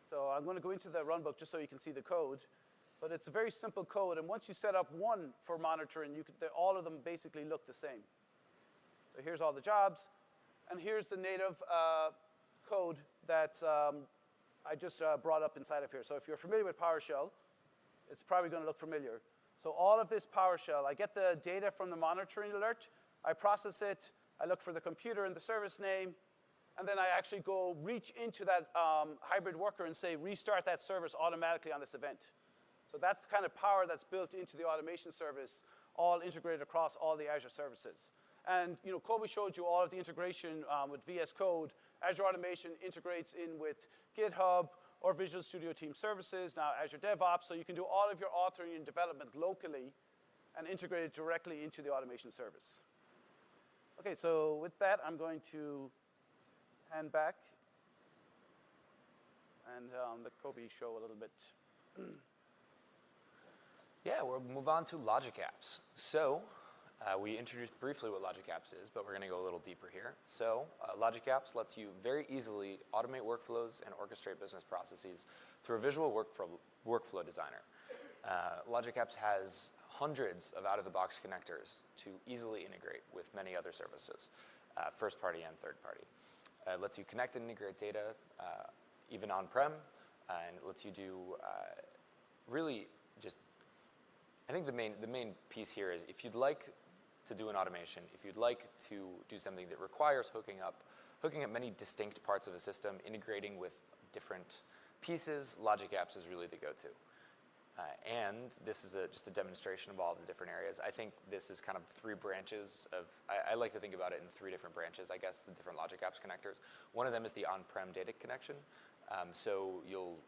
So I'm going to go into the runbook just so you can see the code. But it's a very simple code, and once you set up one for monitoring, all of them basically look the same. So here's all the jobs, and here's the native code that I just brought up inside of here. So if you're familiar with PowerShell, it's probably going to look familiar. So all of this PowerShell, I get the data from the monitoring alert, I process it, I look for the computer and the service name, and then I actually go reach into that hybrid worker and say, restart that service automatically on this event. So that's the kind of power that's built into the automation service, all integrated across all the Azure services. And Kobe showed you all of the integration with VS Code. Azure Automation integrates in with GitHub or Visual Studio Team Services, now Azure DevOps, so you can do all of your authoring and development locally and integrate it directly into the automation service. Okay, so with that, I'm going to hand back and let Kobe show a little bit. Yeah, we'll move on to Logic Apps. So we introduced briefly what Logic Apps is, but we're going to go a little deeper here. So Logic Apps lets you very easily automate workflows and orchestrate business processes through a visual workflow designer. Logic Apps has hundreds of out-of-the-box connectors to easily integrate with many other services, first-party and third-party. It lets you connect and integrate data even on-prem, and it lets you do really just, I think the main piece here is if you'd like to do an automation, if you'd like to do something that requires hooking up many distinct parts of a system, integrating with different pieces, Logic Apps is really the go-to. And this is just a demonstration of all the different areas. I think this is kind of three branches of, I like to think about it in three different branches, I guess, the different Logic Apps connectors. One of them is the on-prem data connection. So you'll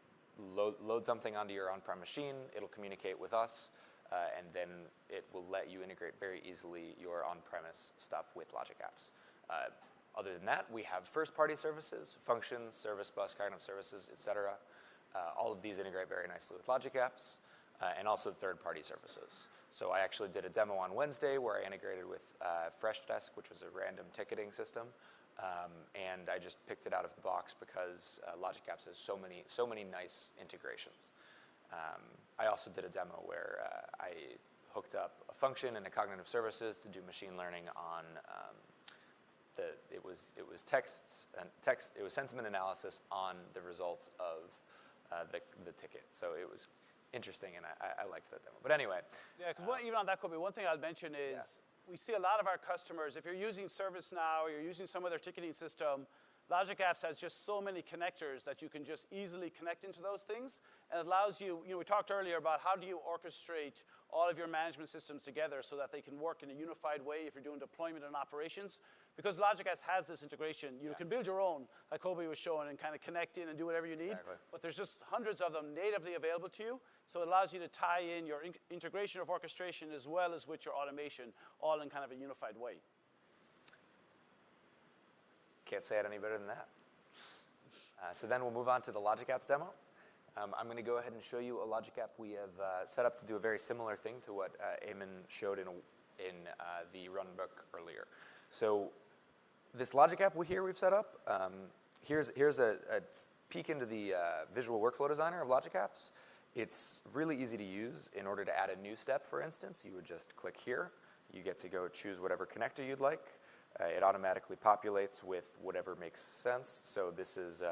load something onto your on-prem machine, it'll communicate with us, and then it will let you integrate very easily your on-premise stuff with Logic Apps. Other than that, we have first-party services, functions, service bus, cognitive services, etc. All of these integrate very nicely with Logic Apps, and also third-party services. So I actually did a demo on Wednesday where I integrated with Freshdesk, which was a random ticketing system, and I just picked it out of the box because Logic Apps has so many nice integrations. I also did a demo where I hooked up a function and a cognitive services to do machine learning on it was sentiment analysis on the results of the ticket. So it was interesting, and I liked that demo. But anyway. Yeah, because even on that, Kobe, one thing I'll mention is we see a lot of our customers, if you're using ServiceNow or you're using some other ticketing system, Logic Apps has just so many connectors that you can just easily connect into those things. And it allows you, we talked earlier about how do you orchestrate all of your management systems together so that they can work in a unified way if you're doing deployment and operations. Because Logic Apps has this integration. You can build your own, like Kobe was showing, and kind of connect in and do whatever you need. Exactly. But there's just hundreds of them natively available to you. So it allows you to tie in your integration of orchestration as well as with your automation, all in kind of a unified way. Can't say it any better than that. So then we'll move on to the Logic Apps demo. I'm going to go ahead and show you a Logic App we have set up to do a very similar thing to what Eamon showed in the runbook earlier. So this Logic App we've set up, here's a peek into the visual workflow designer of Logic Apps. It's really easy to use. In order to add a new step, for instance, you would just click here. You get to go choose whatever connector you'd like. It automatically populates with whatever makes sense. So this is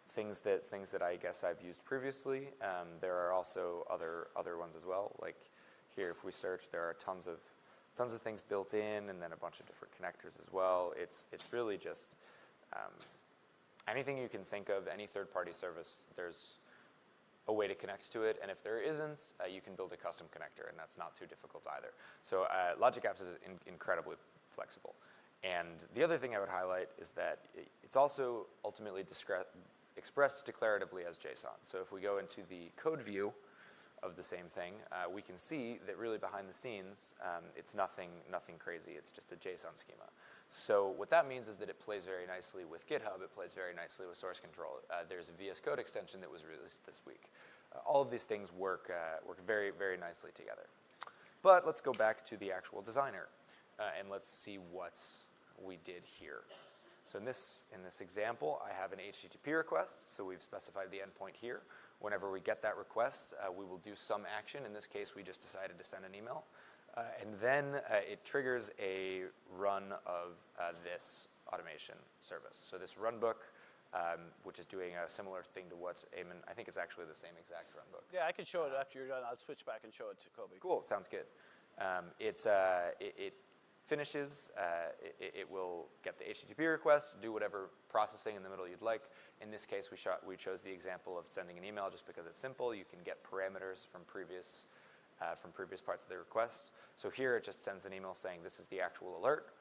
things that I guess I've used previously. There are also other ones as well. Like here, if we search, there are tons of things built in, and then a bunch of different connectors as well. It's really just anything you can think of, any third-party service. There's a way to connect to it, and if there isn't, you can build a custom connector, and that's not too difficult either. So Logic Apps is incredibly flexible. And the other thing I would highlight is that it's also ultimately expressed declaratively as JSON. So if we go into the code view of the same thing, we can see that really behind the scenes, it's nothing crazy. It's just a JSON schema. So what that means is that it plays very nicely with GitHub. It plays very nicely with source control. There's a VS Code extension that was released this week. All of these things work very, very nicely together. But let's go back to the actual designer, and let's see what we did here. So in this example, I have an HTTP request, so we've specified the endpoint here. Whenever we get that request, we will do some action. In this case, we just decided to send an email. And then it triggers a run of this automation service. So this runbook, which is doing a similar thing to what Eamon, I think it's actually the same exact runbook. Yeah, I can show it after you're done. I'll switch back and show it to Kobe. Cool, sounds good. It finishes, it will get the HTTP request, do whatever processing in the middle you'd like. In this case, we chose the example of sending an email just because it's simple. You can get parameters from previous parts of the request. So here it just sends an email saying this is the actual alert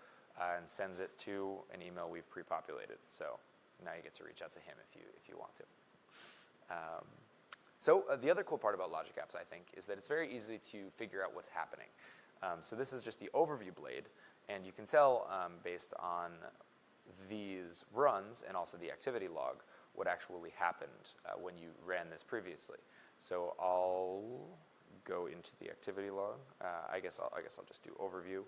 and sends it to an email we've pre-populated. So now you get to reach out to him if you want to. So the other cool part about Logic Apps, I think, is that it's very easy to figure out what's happening. So this is just the overview blade, and you can tell based on these runs and also the activity log what actually happened when you ran this previously. So I'll go into the activity log. I guess I'll just do overview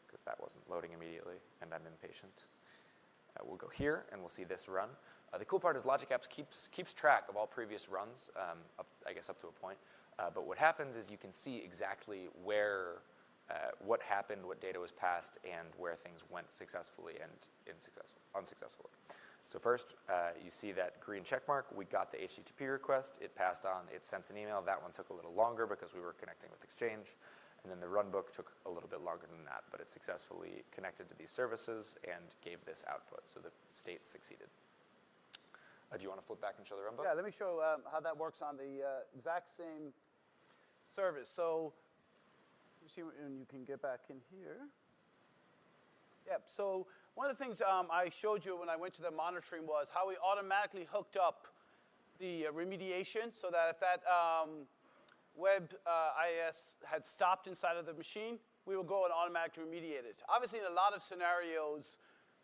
because that wasn't loading immediately, and I'm impatient. We'll go here, and we'll see this run. The cool part is Logic Apps keeps track of all previous runs, up to a point. But what happens is you can see exactly where, what happened, what data was passed, and where things went successfully and unsuccessfully. So first, you see that green check mark. We got the HTTP request. It passed on. It sent an email. That one took a little longer because we were connecting with Exchange. And then the runbook took a little bit longer than that, but it successfully connected to these services and gave this output. So the state succeeded. Do you want to flip back and show the runbook? Yeah, let me show how that works on the exact same service. So you see when you can get back in here. Yep, so one of the things I showed you when I went to the monitoring was how we automatically hooked up the remediation so that if that web IIS had stopped inside of the machine, we would go and automatically remediate it. Obviously, in a lot of scenarios,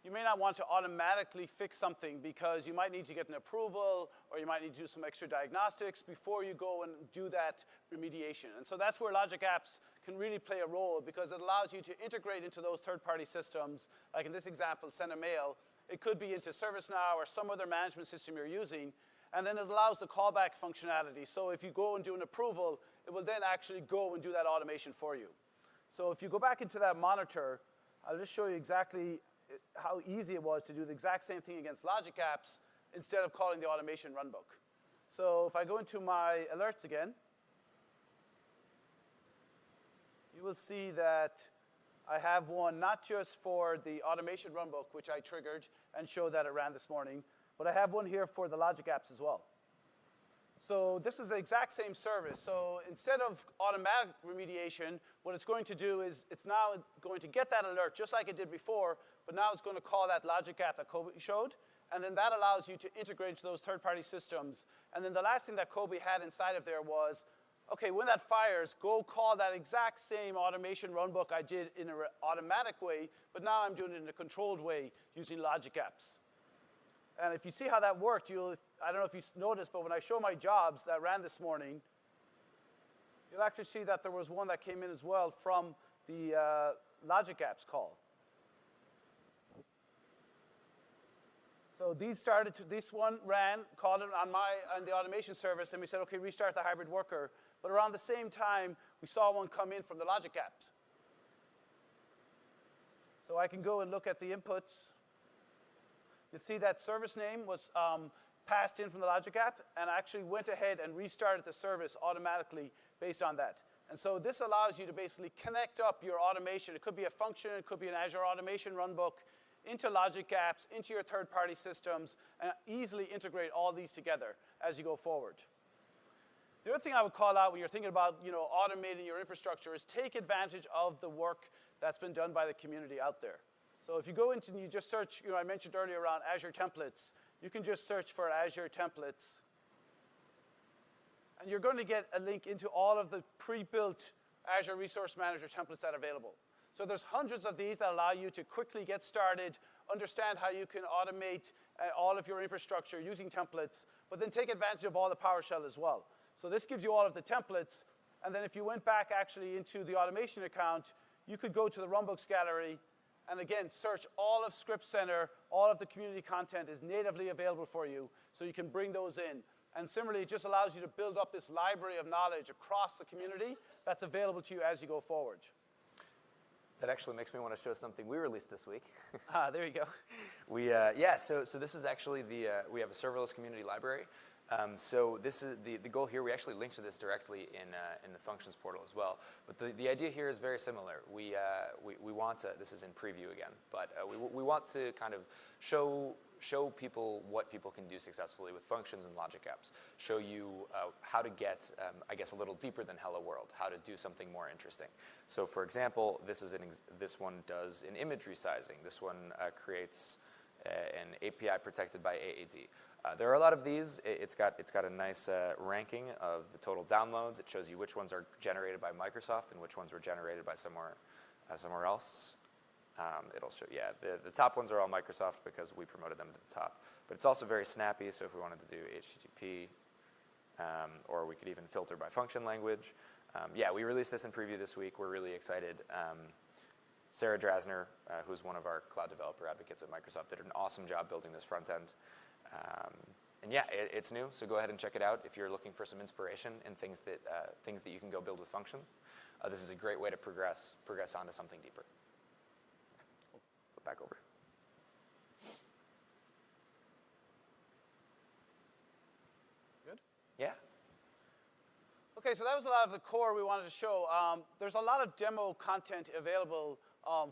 you may not want to automatically fix something because you might need to get an approval or you might need to do some extra diagnostics before you go and do that remediation. And so that's where Logic Apps can really play a role because it allows you to integrate into those third-party systems. Like in this example, send a mail. It could be into ServiceNow or some other management system you're using. And then it allows the callback functionality. So if you go and do an approval, it will then actually go and do that automation for you. So if you go back into that monitor, I'll just show you exactly how easy it was to do the exact same thing against Logic Apps instead of calling the automation runbook. So if I go into my alerts again, you will see that I have one not just for the automation runbook, which I triggered and showed that it ran this morning, but I have one here for the Logic Apps as well. So this is the exact same service. So instead of automatic remediation, what it's going to do is it's now going to get that alert just like it did before, but now it's going to call that Logic App that Kobe showed, and then that allows you to integrate into those third-party systems. And then the last thing that Kobe had inside of there was, okay, when that fires, go call that exact same automation runbook I did in an automatic way, but now I'm doing it in a controlled way using Logic Apps. And if you see how that worked, I don't know if you noticed, but when I show my jobs that ran this morning, you'll actually see that there was one that came in as well from the Logic Apps call. So this one ran, called it on the automation service, and we said, okay, restart the hybrid worker. But around the same time, we saw one come in from the Logic Apps. So I can go and look at the inputs. You'll see that service name was passed in from the Logic App and actually went ahead and restarted the service automatically based on that. And so this allows you to basically connect up your automation. It could be a function, it could be an Azure Automation runbook, into Logic Apps, into your third-party systems, and easily integrate all these together as you go forward. The other thing I would call out when you're thinking about automating your infrastructure is take advantage of the work that's been done by the community out there. So if you go into and you just search, I mentioned earlier around Azure templates, you can just search for Azure templates. And you're going to get a link into all of the pre-built Azure Resource Manager templates that are available. So there's hundreds of these that allow you to quickly get started, understand how you can automate all of your infrastructure using templates. but then take advantage of all the PowerShell as well. So this gives you all of the templates, and then if you went back actually into the automation account, you could go to the runbooks gallery, and again, search all of Script Center, all of the community content is natively available for you, so you can bring those in. And similarly, it just allows you to build up this library of knowledge across the community that's available to you as you go forward. That actually makes me want to show something we released this week. There you go. So this is actually we have a serverless community library. So this is the goal here. We actually link to this directly in the functions portal as well. But the idea here is very similar. We want to, this is in preview again, but we want to kind of show people what people can do successfully with functions and logic apps. Show you how to get, I guess, a little deeper than Hello World, how to do something more interesting. So for example, this one does an image resizing. This one creates an API protected by AAD. There are a lot of these. It's got a nice ranking of the total downloads. It shows you which ones are generated by Microsoft and which ones were generated by somewhere else. It'll show, the top ones are all Microsoft because we promoted them to the top. But it's also very snappy, so if we wanted to do HTTP, or we could even filter by function language. We released this in preview this week. We're really excited. Sarah Drasner, who's one of our cloud developer advocates at Microsoft, did an awesome job building this front end. It's new, so go ahead and check it out if you're looking for some inspiration and things that you can go build with functions. This is a great way to progress onto something deeper. Flip back over. Good? Yeah. Okay, so that was a lot of the core we wanted to show. There's a lot of demo content available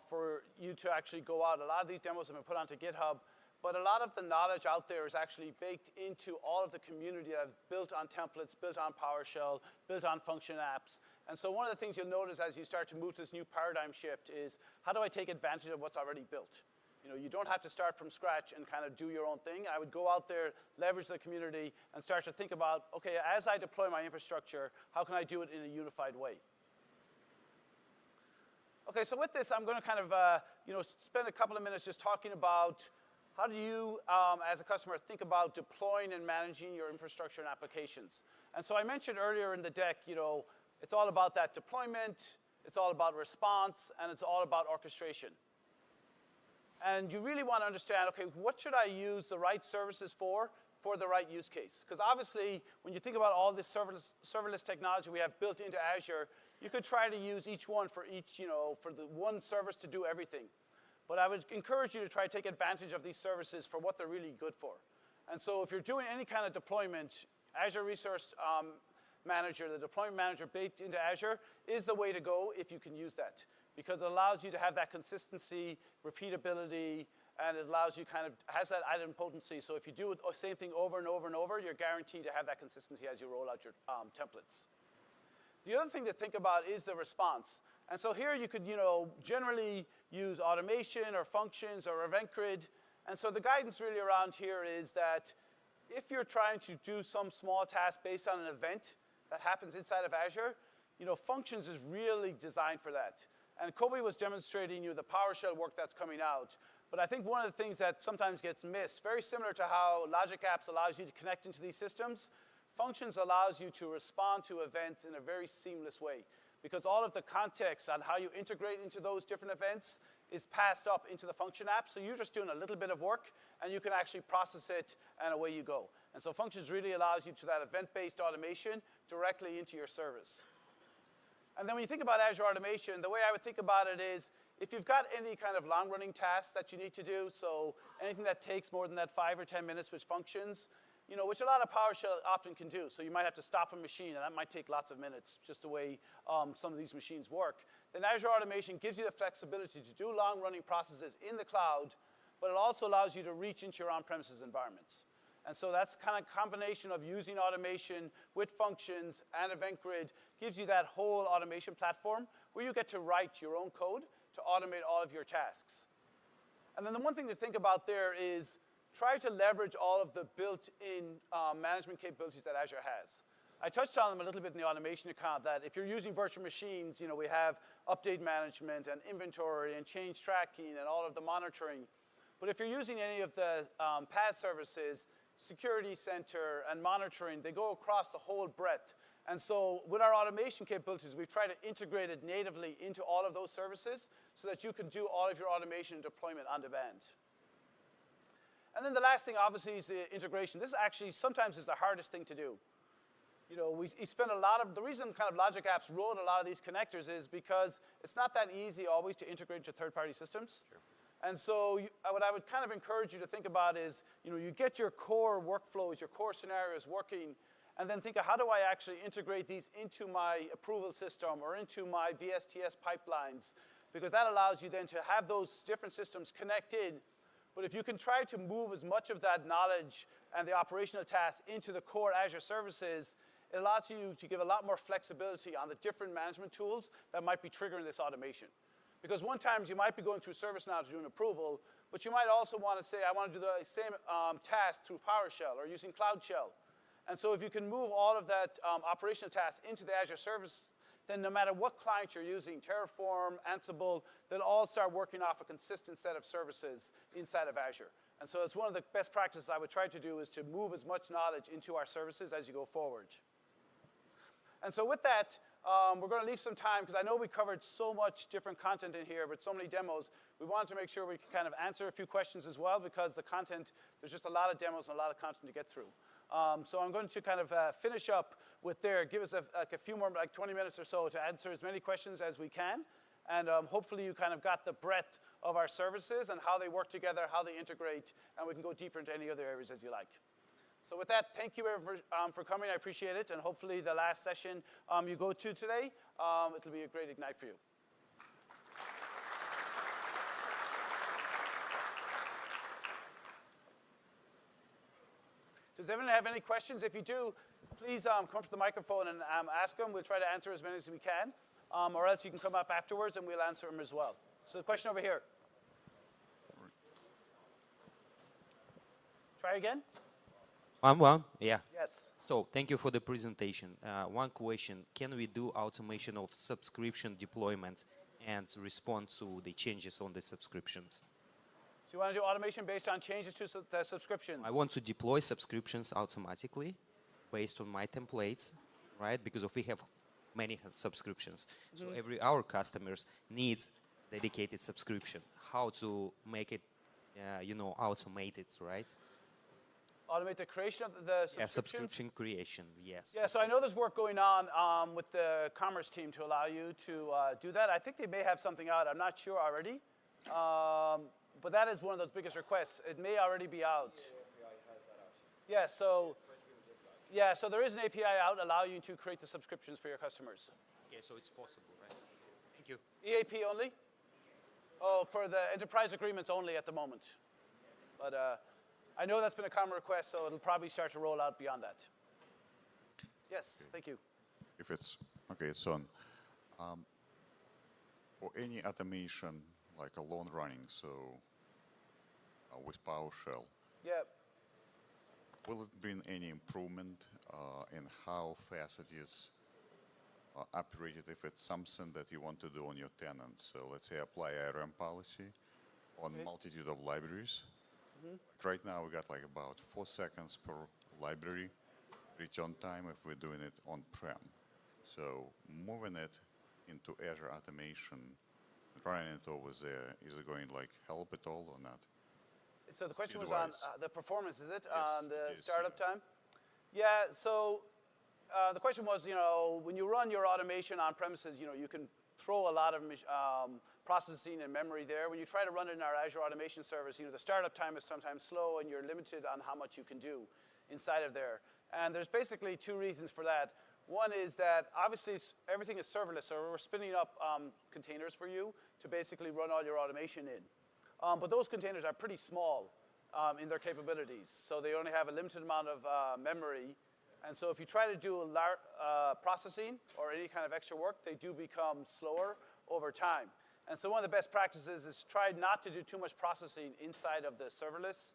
for you to actually go out. A lot of these demos have been put onto GitHub, but a lot of the knowledge out there is actually baked into all of the community that's built on templates, built on PowerShell, built on function apps. And so one of the things you'll notice as you start to move to this new paradigm shift is, how do I take advantage of what's already built? You know, you don't have to start from scratch and kind of do your own thing. I would go out there, leverage the community, and start to think about, okay, as I deploy my infrastructure, how can I do it in a unified way? Okay, so with this, I'm going to kind of spend a couple of minutes just talking about how do you, as a customer, think about deploying and managing your infrastructure and applications. And so I mentioned earlier in the deck, it's all about that deployment, it's all about response, and it's all about orchestration. And you really want to understand, okay, what should I use the right services for the right use case? Because obviously, when you think about all this serverless technology we have built into Azure, you could try to use each one for for the one service to do everything. But I would encourage you to try to take advantage of these services for what they're really good for. And so if you're doing any kind of deployment, Azure Resource Manager, the deployment manager baked into Azure, is the way to go if you can use that. Because it allows you to have that consistency, repeatability, and it allows you has that added potency. So if you do the same thing over and over and over, you're guaranteed to have that consistency as you roll out your templates. The other thing to think about is the response. And so here you could, generally use automation or functions or event grid. And so the guidance really around here is that if you're trying to do some small task based on an event that happens inside of Azure, functions is really designed for that. And Kobe was demonstrating the PowerShell work that's coming out. But I think one of the things that sometimes gets missed, very similar to how Logic Apps allows you to connect into these systems, functions allows you to respond to events in a very seamless way. Because all of the context on how you integrate into those different events is passed up into the function app. So you're just doing a little bit of work, and you can actually process it, and away you go. And so functions really allows you to that event-based automation directly into your service. And then when you think about Azure Automation, the way I would think about it is, if you've got any kind of long-running tasks that you need to do, so anything that takes more than that 5 or 10 minutes with functions, which a lot of PowerShell often can do. So you might have to stop a machine, and that might take lots of minutes, just the way some of these machines work. Then Azure Automation gives you the flexibility to do long-running processes in the cloud, but it also allows you to reach into your on-premises environments. And so that's kind of combination of using automation with functions and event grid gives you that whole automation platform where you get to write your own code to automate all of your tasks. And then the one thing to think about there is try to leverage all of the built-in management capabilities that Azure has. I touched on them a little bit in the automation account, that if you're using virtual machines, we have update management and inventory and change tracking and all of the monitoring. But if you're using any of the PaaS services, security center, and monitoring. They go across the whole breadth. And so with our automation capabilities, we try to integrate it natively into all of those services so that you can do all of your automation and deployment on demand. And then the last thing, obviously, is the integration. This actually sometimes is the hardest thing to do. You know, we spend a lot of, the reason kind of Logic Apps wrote a lot of these connectors is because it's not that easy always to integrate into third-party systems. Sure. And so what I would kind of encourage you to think about is, you know, you get your core workflows, your core scenarios working, and then think of how do I actually integrate these into my approval system or into my VSTS pipelines, because that allows you then to have those different systems connected. But if you can try to move as much of that knowledge and the operational tasks into the core Azure services, it allows you to give a lot more flexibility on the different management tools that might be triggering this automation. Because one time you might be going through ServiceNow to do an approval, but you might also want to say, I want to do the same task through PowerShell or using Cloud Shell. And so if you can move all of that operational tasks into the Azure service, then no matter what client you're using, Terraform, Ansible, they'll all start working off a consistent set of services inside of Azure. And so it's one of the best practices I would try to do is to move as much knowledge into our services as you go forward. And so with that, we're going to leave some time, because I know we covered so much different content in here, but so many demos. We wanted to make sure we could kind of answer a few questions as well, because the content, there's just a lot of demos and a lot of content to get through. So I'm going to kind of finish up with there, give us a few more, like 20 minutes or so, to answer as many questions as we can. And hopefully you kind of got the breadth of our services and how they work together, how they integrate, and we can go deeper into any other areas as you like. So with that, thank you for coming. I appreciate it. And hopefully the last session you go to today, it'll be a great Ignite for you. Does everyone have any questions? If you do, please come up to the microphone and ask them. We'll try to answer as many as we can. Or else you can come up afterwards and we'll answer them as well. So the question over here. Try again. One, yeah. Yes. So thank you for the presentation. One question, can we do automation of subscription deployment and respond to the changes on the subscriptions? So you want to do automation based on changes to the subscriptions? I want to deploy subscriptions automatically based on my templates, right? Because if we have many subscriptions. So our customers needs dedicated subscription. How to make it, automated, right? Automate the creation of the subscription? Yeah, subscription creation, yes. Yeah, so I know there's work going on with the commerce team to allow you to do that. I think they may have something out. I'm not sure already. But that is one of those biggest requests. It may already be out. Yeah, so there is an API out allowing you to create the subscriptions for your customers. Yeah, so it's possible, right? Thank you. EAP only? Oh, for the enterprise agreements only at the moment. But I know that's been a common request, so it'll probably start to roll out beyond that. Yes, thank you. If it's, okay, it's on. For any automation, like a long running, so with PowerShell, Yeah. will it bring any improvement in how fast it is operated if it's something that you want to do on your tenants? So let's say apply ARM policy on multitude of libraries. Right now we got like about 4 seconds per library return time if we're doing it on-prem. So moving it into Azure Automation, running it over there, is it going to like help at all or not? So the question was on the performance, is it? Yes, On the yes, startup time? Yeah, so the question was, when you run your automation on premises, you can throw a lot of processing and memory there. When you try to run it in our Azure Automation service, the startup time is sometimes slow and you're limited on how much you can do inside of there. And there's basically two reasons for that. One is that obviously everything is serverless, so we're spinning up containers for you to basically run all your automation in. But those containers are pretty small in their capabilities, so they only have a limited amount of memory. And so if you try to do processing or any kind of extra work, they do become slower over time. And so one of the best practices is try not to do too much processing inside of the serverless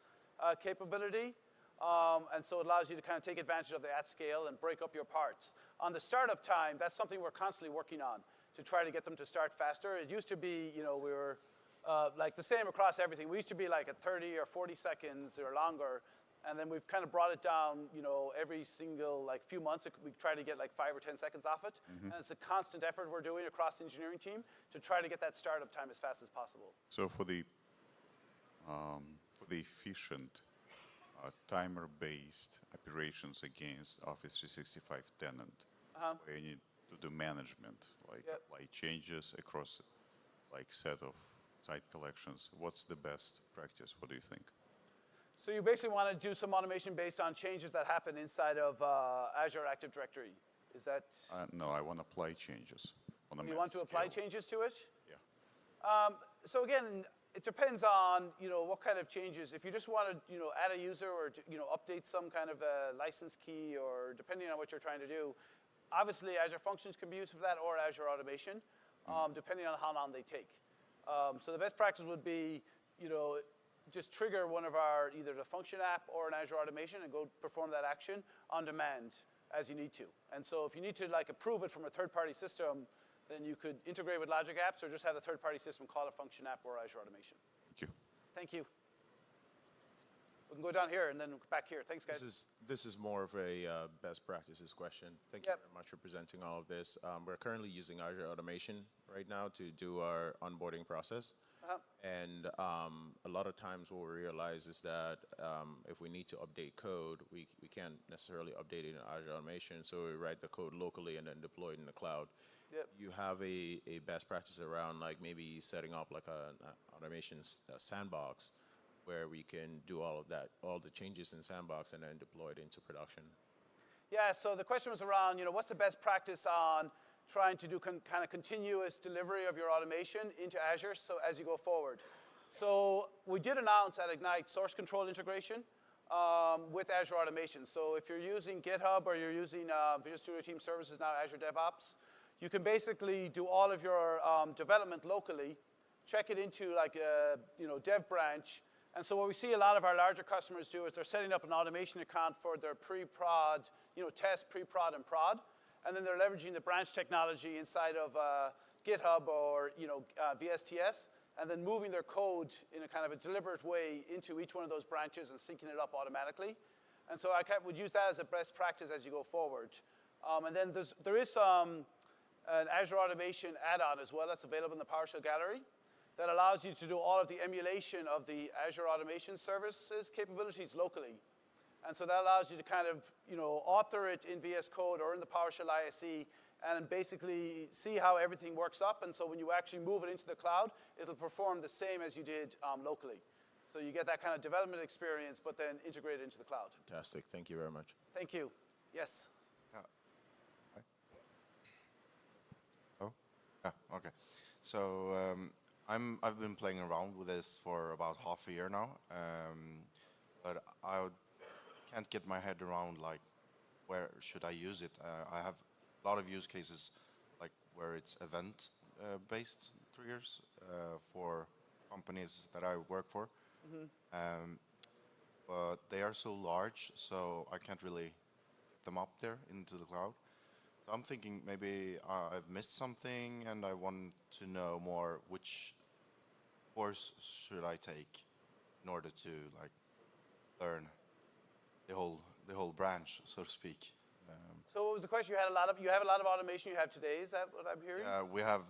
capability. And so it allows you to kind of take advantage of the at scale and break up your parts. On the startup time, that's something we're constantly working on to try to get them to start faster. It used to be, we were like the same across everything. We used to be like at 30 or 40 seconds or longer. And then we've kind of brought it down, every single few months. We try to get 5 or 10 seconds off it. And it's a constant effort we're doing across the engineering team to try to get that startup time as fast as possible. So for the efficient timer-based operations against Office 365 tenant, where you need to do management, apply changes across set of site collections, what's the best practice? What do you think? So you basically want to do some automation based on changes that happen inside of Azure Active Directory. Is that? No, I want to apply changes on a mass You want to apply scale. changes to it? Yeah. So again, it depends on what kind of changes. If you just want to add a user or update some kind of a license key, or depending on what you're trying to do, obviously Azure Functions can be used for that, or Azure Automation, depending on how long they take. So the best practice would be just trigger one of our either the function app or an Azure Automation and go perform that action on demand as you need to. And so if you need to approve it from a third-party system, then you could integrate with Logic Apps or just have the third-party system call a function app or Azure Automation. Thank you. Thank you. We can go down here and then back here. Thanks, guys. This is more of a best practices question. Thank you very much for presenting all of this. We're currently using Azure Automation right now to do our onboarding process. And a lot of times what we realize is that if we need to update code, we can't necessarily update it in Azure Automation, so we write the code locally and then deploy it in the cloud. You have a best practice around maybe setting up an automation sandbox where we can do all of that, all the changes in sandbox and then deploy it into production. Yeah, so the question was around, what's the best practice on trying to do kind of continuous delivery of your automation into Azure so as you go forward. So we did announce at Ignite source control integration with Azure Automation. So if you're using GitHub or you're using Visual Studio Team Services, now Azure DevOps, you can basically do all of your development locally, check it into a dev branch. And so what we see a lot of our larger customers do is they're setting up an automation account for their pre-prod, test, pre-prod, and prod. And then they're leveraging the branch technology inside of GitHub or VSTS, and then moving their code in a kind of a deliberate way into each one of those branches and syncing it up automatically. And so I would use that as a best practice as you go forward. And then there is an Azure Automation add-on as well that's available in the PowerShell gallery that allows you to do all of the emulation of the Azure Automation services capabilities locally. And so that allows you to kind of, author it in VS Code or in the PowerShell ISE and basically see how everything works up. And so when you actually move it into the cloud, it'll perform the same as you did locally. So you get that kind of development experience, but then integrate it into the cloud. Fantastic. Thank you very much. Thank you. Yes. Oh, yeah, okay. So I've been playing around with this for about half a year now, but I can't get my head around where should I use it. I have a lot of use cases where it's event based triggers for companies that I work for, but they are so large, so I can't really pick them up there into the cloud. So I'm thinking maybe I've missed something and I want to know more which course should I take in order to learn the whole branch, so to speak. So what was the question? You have a lot of automation you have today. Is that what I'm hearing? Yeah, we have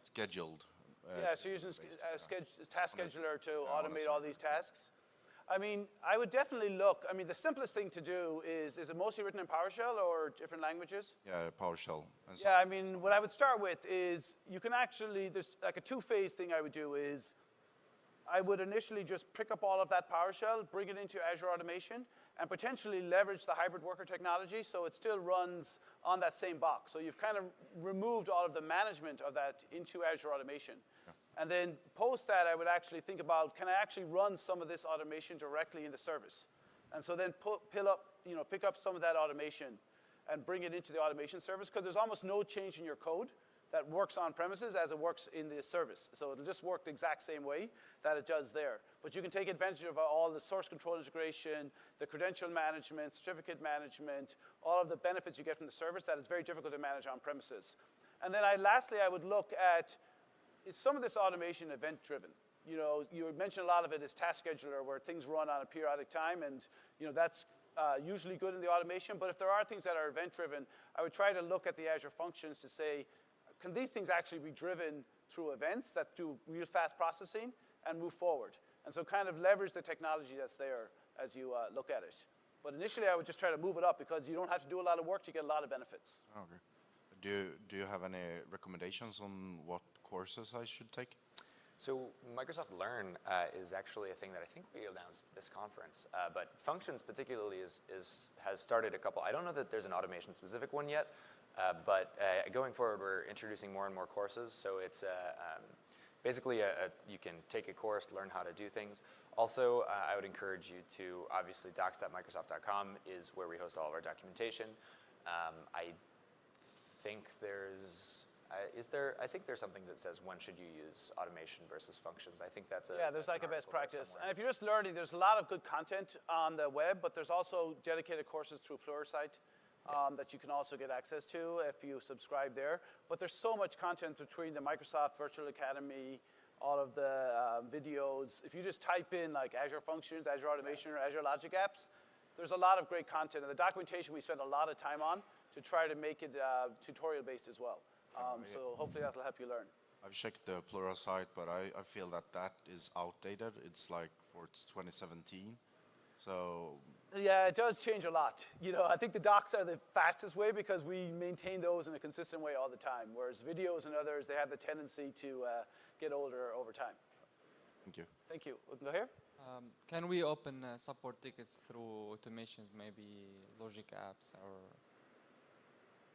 scheduled. Yeah, so you're using a task scheduler to automate all these tasks. I mean, I would definitely look. I mean, the simplest thing to do is it mostly written in PowerShell or different languages? Yeah, PowerShell. Yeah, I mean, what I would start with is you can actually, there's a two-phase thing I would do is I would initially just pick up all of that PowerShell, bring it into Azure Automation, and potentially leverage the hybrid worker technology so it still runs on that same box. So you've kind of removed all of the management of that into Azure Automation. Yeah. And then post that, I would actually think about, can I actually run some of this automation directly in the service? And so then pick up some of that automation and bring it into the automation service, because there's almost no change in your code that works on premises as it works in the service. So it'll just work the exact same way that it does there. But you can take advantage of all the source control integration, the credential management, certificate management, all of the benefits you get from the service that is very difficult to manage on premises. And then lastly, I would look at, is some of this automation event-driven? you mentioned a lot of it is task scheduler, where things run on a periodic time, and that's usually good in the automation. But if there are things that are event-driven, I would try to look at the Azure Functions to say, can these things actually be driven through events that do real fast processing and move forward? And so kind of leverage the technology that's there as you look at it. But initially, I would just try to move it up because you don't have to do a lot of work to get a lot of benefits. Okay. Do you have any recommendations on what courses I should take? So Microsoft Learn is actually a thing that I think we announced this conference. But Functions particularly has started a couple. I don't know that there's an automation-specific one yet, but going forward, we're introducing more and more courses. So it's basically you can take a course, learn how to do things. Also, I would encourage you to, obviously, docs.microsoft.com is where we host all of our documentation. I think there's something that says when should you use automation versus functions. I think that's there's like a best practice. And if you're just learning, there's a lot of good content on the web, but there's also dedicated courses through Pluralsight that you can also get access to if you subscribe there. But there's so much content between the Microsoft Virtual Academy, all of the videos. If you just type in like Azure Functions, Azure Automation, or Azure Logic Apps, there's a lot of great content. And the documentation we spend a lot of time on to try to make it tutorial-based as well. So hopefully that'll help you learn. I've checked the Pluralsight, but I feel that is outdated. It's like for 2017. So yeah, it does change a lot. I think the docs are the fastest way because we maintain those in a consistent way all the time, whereas videos and others, they have the tendency to get older over time. Thank you. Thank you. We can go here. Can we open support tickets through automations, maybe Logic Apps or...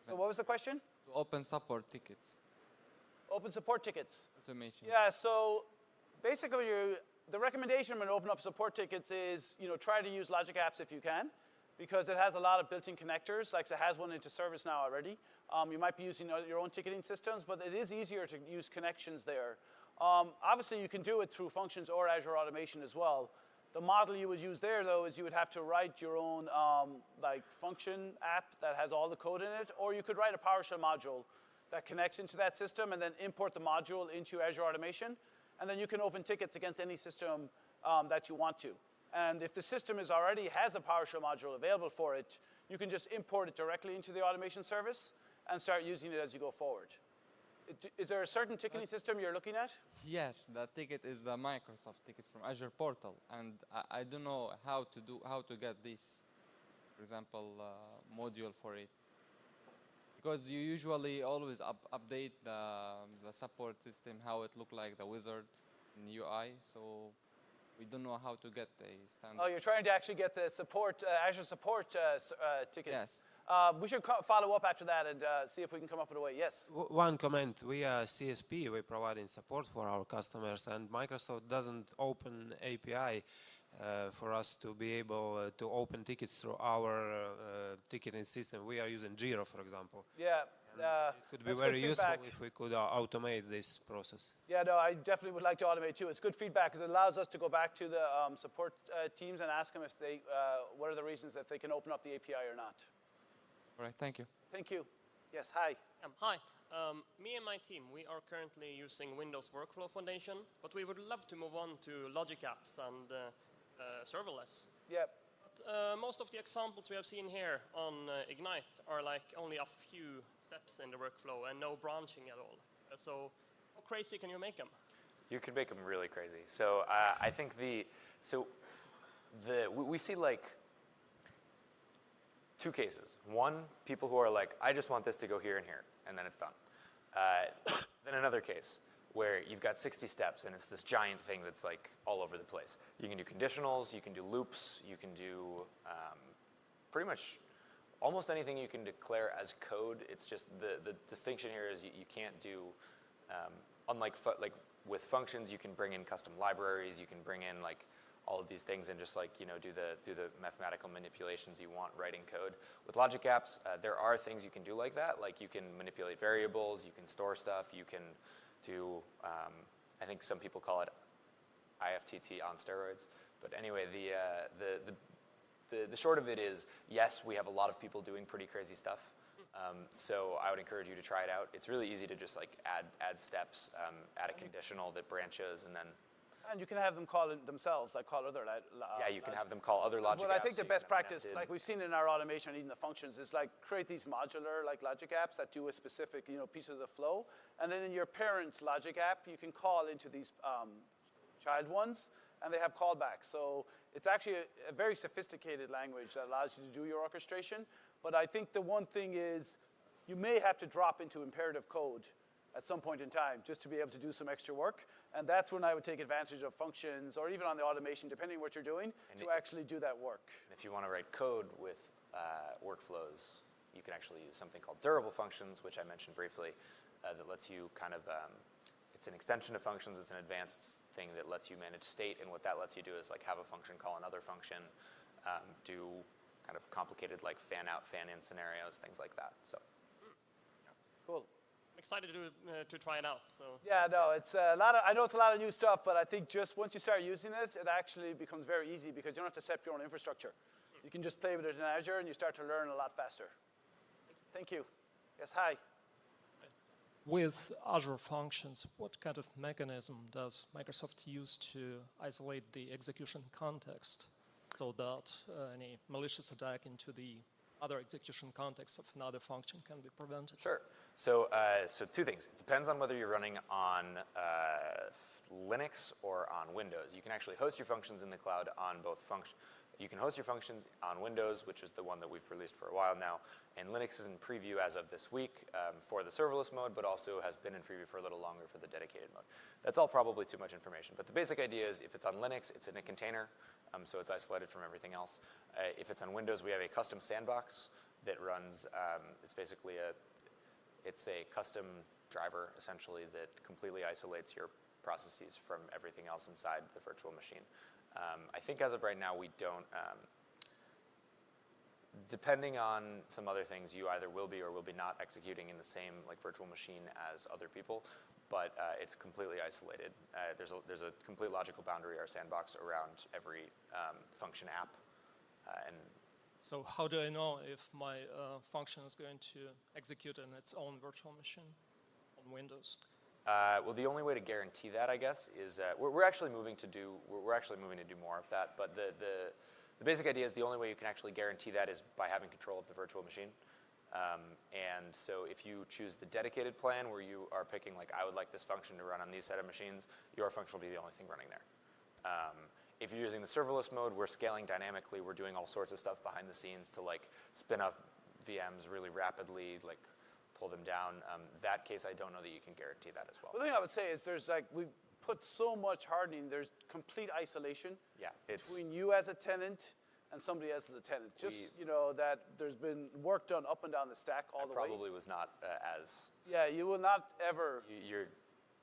So what was the question? To open support tickets. Open support tickets. Automation. Yeah, so basically the recommendation when you open up support tickets is, try to use Logic Apps if you can, because it has a lot of built-in connectors, like it has one into ServiceNow already. You might be using your own ticketing systems, but it is easier to use connections there. Obviously, you can do it through Functions or Azure Automation as well. The model you would use there, though, is you would have to write your own function app that has all the code in it, or you could write a PowerShell module that connects into that system and then import the module into Azure Automation. And then you can open tickets against any system that you want to. And if the system already has a PowerShell module available for it, you can just import it directly into the automation service and start using it as you go forward. Is there a certain ticketing system you're looking at? Yes, the ticket is the Microsoft ticket from Azure Portal, and I don't know how to get this, for example, module for it, because you usually always update the support system, how it look like, the wizard in UI, so we don't know how to get a standard. Oh, you're trying to actually get the support Azure support tickets. Yes. We should follow up after that and see if we can come up with a way. Yes? One comment. We are CSP. We're providing support for our customers, and Microsoft doesn't open API for us to be able to open tickets through our ticketing system. We are using Jira, for example. Yeah. It could be very useful if we could automate this process. Yeah, no, I definitely would like to automate too. It's good feedback because it allows us to go back to the support teams and ask them if they, what are the reasons that they can open up the API or not. All right, thank you. Thank you. Yes, hi. Hi. Me and my team, we are currently using Windows Workflow Foundation, but we would love to move on to Logic Apps and serverless. Yep. But most of the examples we have seen here on Ignite are like only a few steps in the workflow and no branching at all. So how crazy can you make them? You could make them really crazy. So I think we see like two cases. One, people who are like, I just want this to go here and here, and then it's done. Then another case where you've got 60 steps and it's this giant thing that's like all over the place. You can do conditionals, you can do loops, you can do pretty much almost anything you can declare as code. It's just the distinction here is you can't do, unlike like with functions, you can bring in custom libraries, you can bring in like all of these things and just like, do the mathematical manipulations you want writing code. With Logic Apps, there are things you can do like that. Like you can manipulate variables, you can store stuff, you can do, I think some people call it IFTT on steroids. But anyway, the short of it is, yes, we have a lot of people doing pretty crazy stuff. So I would encourage you to try it out. It's really easy to just like add steps, add a conditional that branches, and then And you can have them call it themselves, like call other. Yeah, you can have them call other logic apps. But I think so the you best can have practice, nested. like we've seen in our automation, even the functions, is like create these modular like logic apps that do a specific piece of the flow, and then in your parent logic app, you can call into these child ones, and they have callbacks. So it's actually a very sophisticated language that allows you to do your orchestration. But I think the one thing is you may have to drop into imperative code at some point in time just to be able to do some extra work. And that's when I would take advantage of functions or even on the automation, depending on what you're doing, to actually do that work. If you want to write code with workflows, you can actually use something called durable functions, which I mentioned briefly, that lets you kind of, it's an extension of functions, it's an advanced thing that lets you manage state, and what that lets you do is like have a function call another function, do kind of complicated like fan out, fan in scenarios, things like that. So. Cool. I'm excited to try it out. So yeah, no, it's a lot of, I know it's a lot of new stuff, but I think just once you start using it, it actually becomes very easy because you don't have to set up your own infrastructure. You can just play with it in Azure and you start to learn a lot faster. Thank you. Yes, hi. With Azure Functions, what kind of mechanism does Microsoft use to isolate the execution context so that any malicious attack into the other execution context of another function can be prevented? Sure. So, so two things. It depends on whether you're running on Linux or on Windows. You can actually host your functions in the cloud on both functions. You can host your functions on Windows, which is the one that we've released for a while now, and Linux is in preview as of this week for the serverless mode, but also has been in preview for a little longer for the dedicated mode. That's all probably too much information, but the basic idea is if it's on Linux, it's in a container, so it's isolated from everything else. If it's on Windows, we have a custom sandbox that runs, it's basically it's a custom driver, essentially, that completely isolates your processes from everything else inside the virtual machine. I think as of right now, we don't, depending on some other things, you either will be or will be not executing in the same like virtual machine as other people, but it's completely isolated. There's a complete logical boundary, our sandbox, around every function app. And so how do I know if my function is going to execute in its own virtual machine on Windows? Well, the only way to guarantee that, I guess, is we're actually moving to do more of that. But the basic idea is the only way you can actually guarantee that is by having control of the virtual machine. And so if you choose the dedicated plan where you are picking like I would like this function to run on these set of machines, your function will be the only thing running there. If you're using the serverless mode, we're scaling dynamically. We're doing all sorts of stuff behind the scenes to like spin up VMs really rapidly, like pull them down. That case, I don't know that you can guarantee that as well. The thing I would say is there's like, we've put so much hardening, there's complete isolation between you as a tenant and somebody else as a tenant. Just, that there's been work done up and down the stack all the way. Probably was not as... Yeah, you will not ever...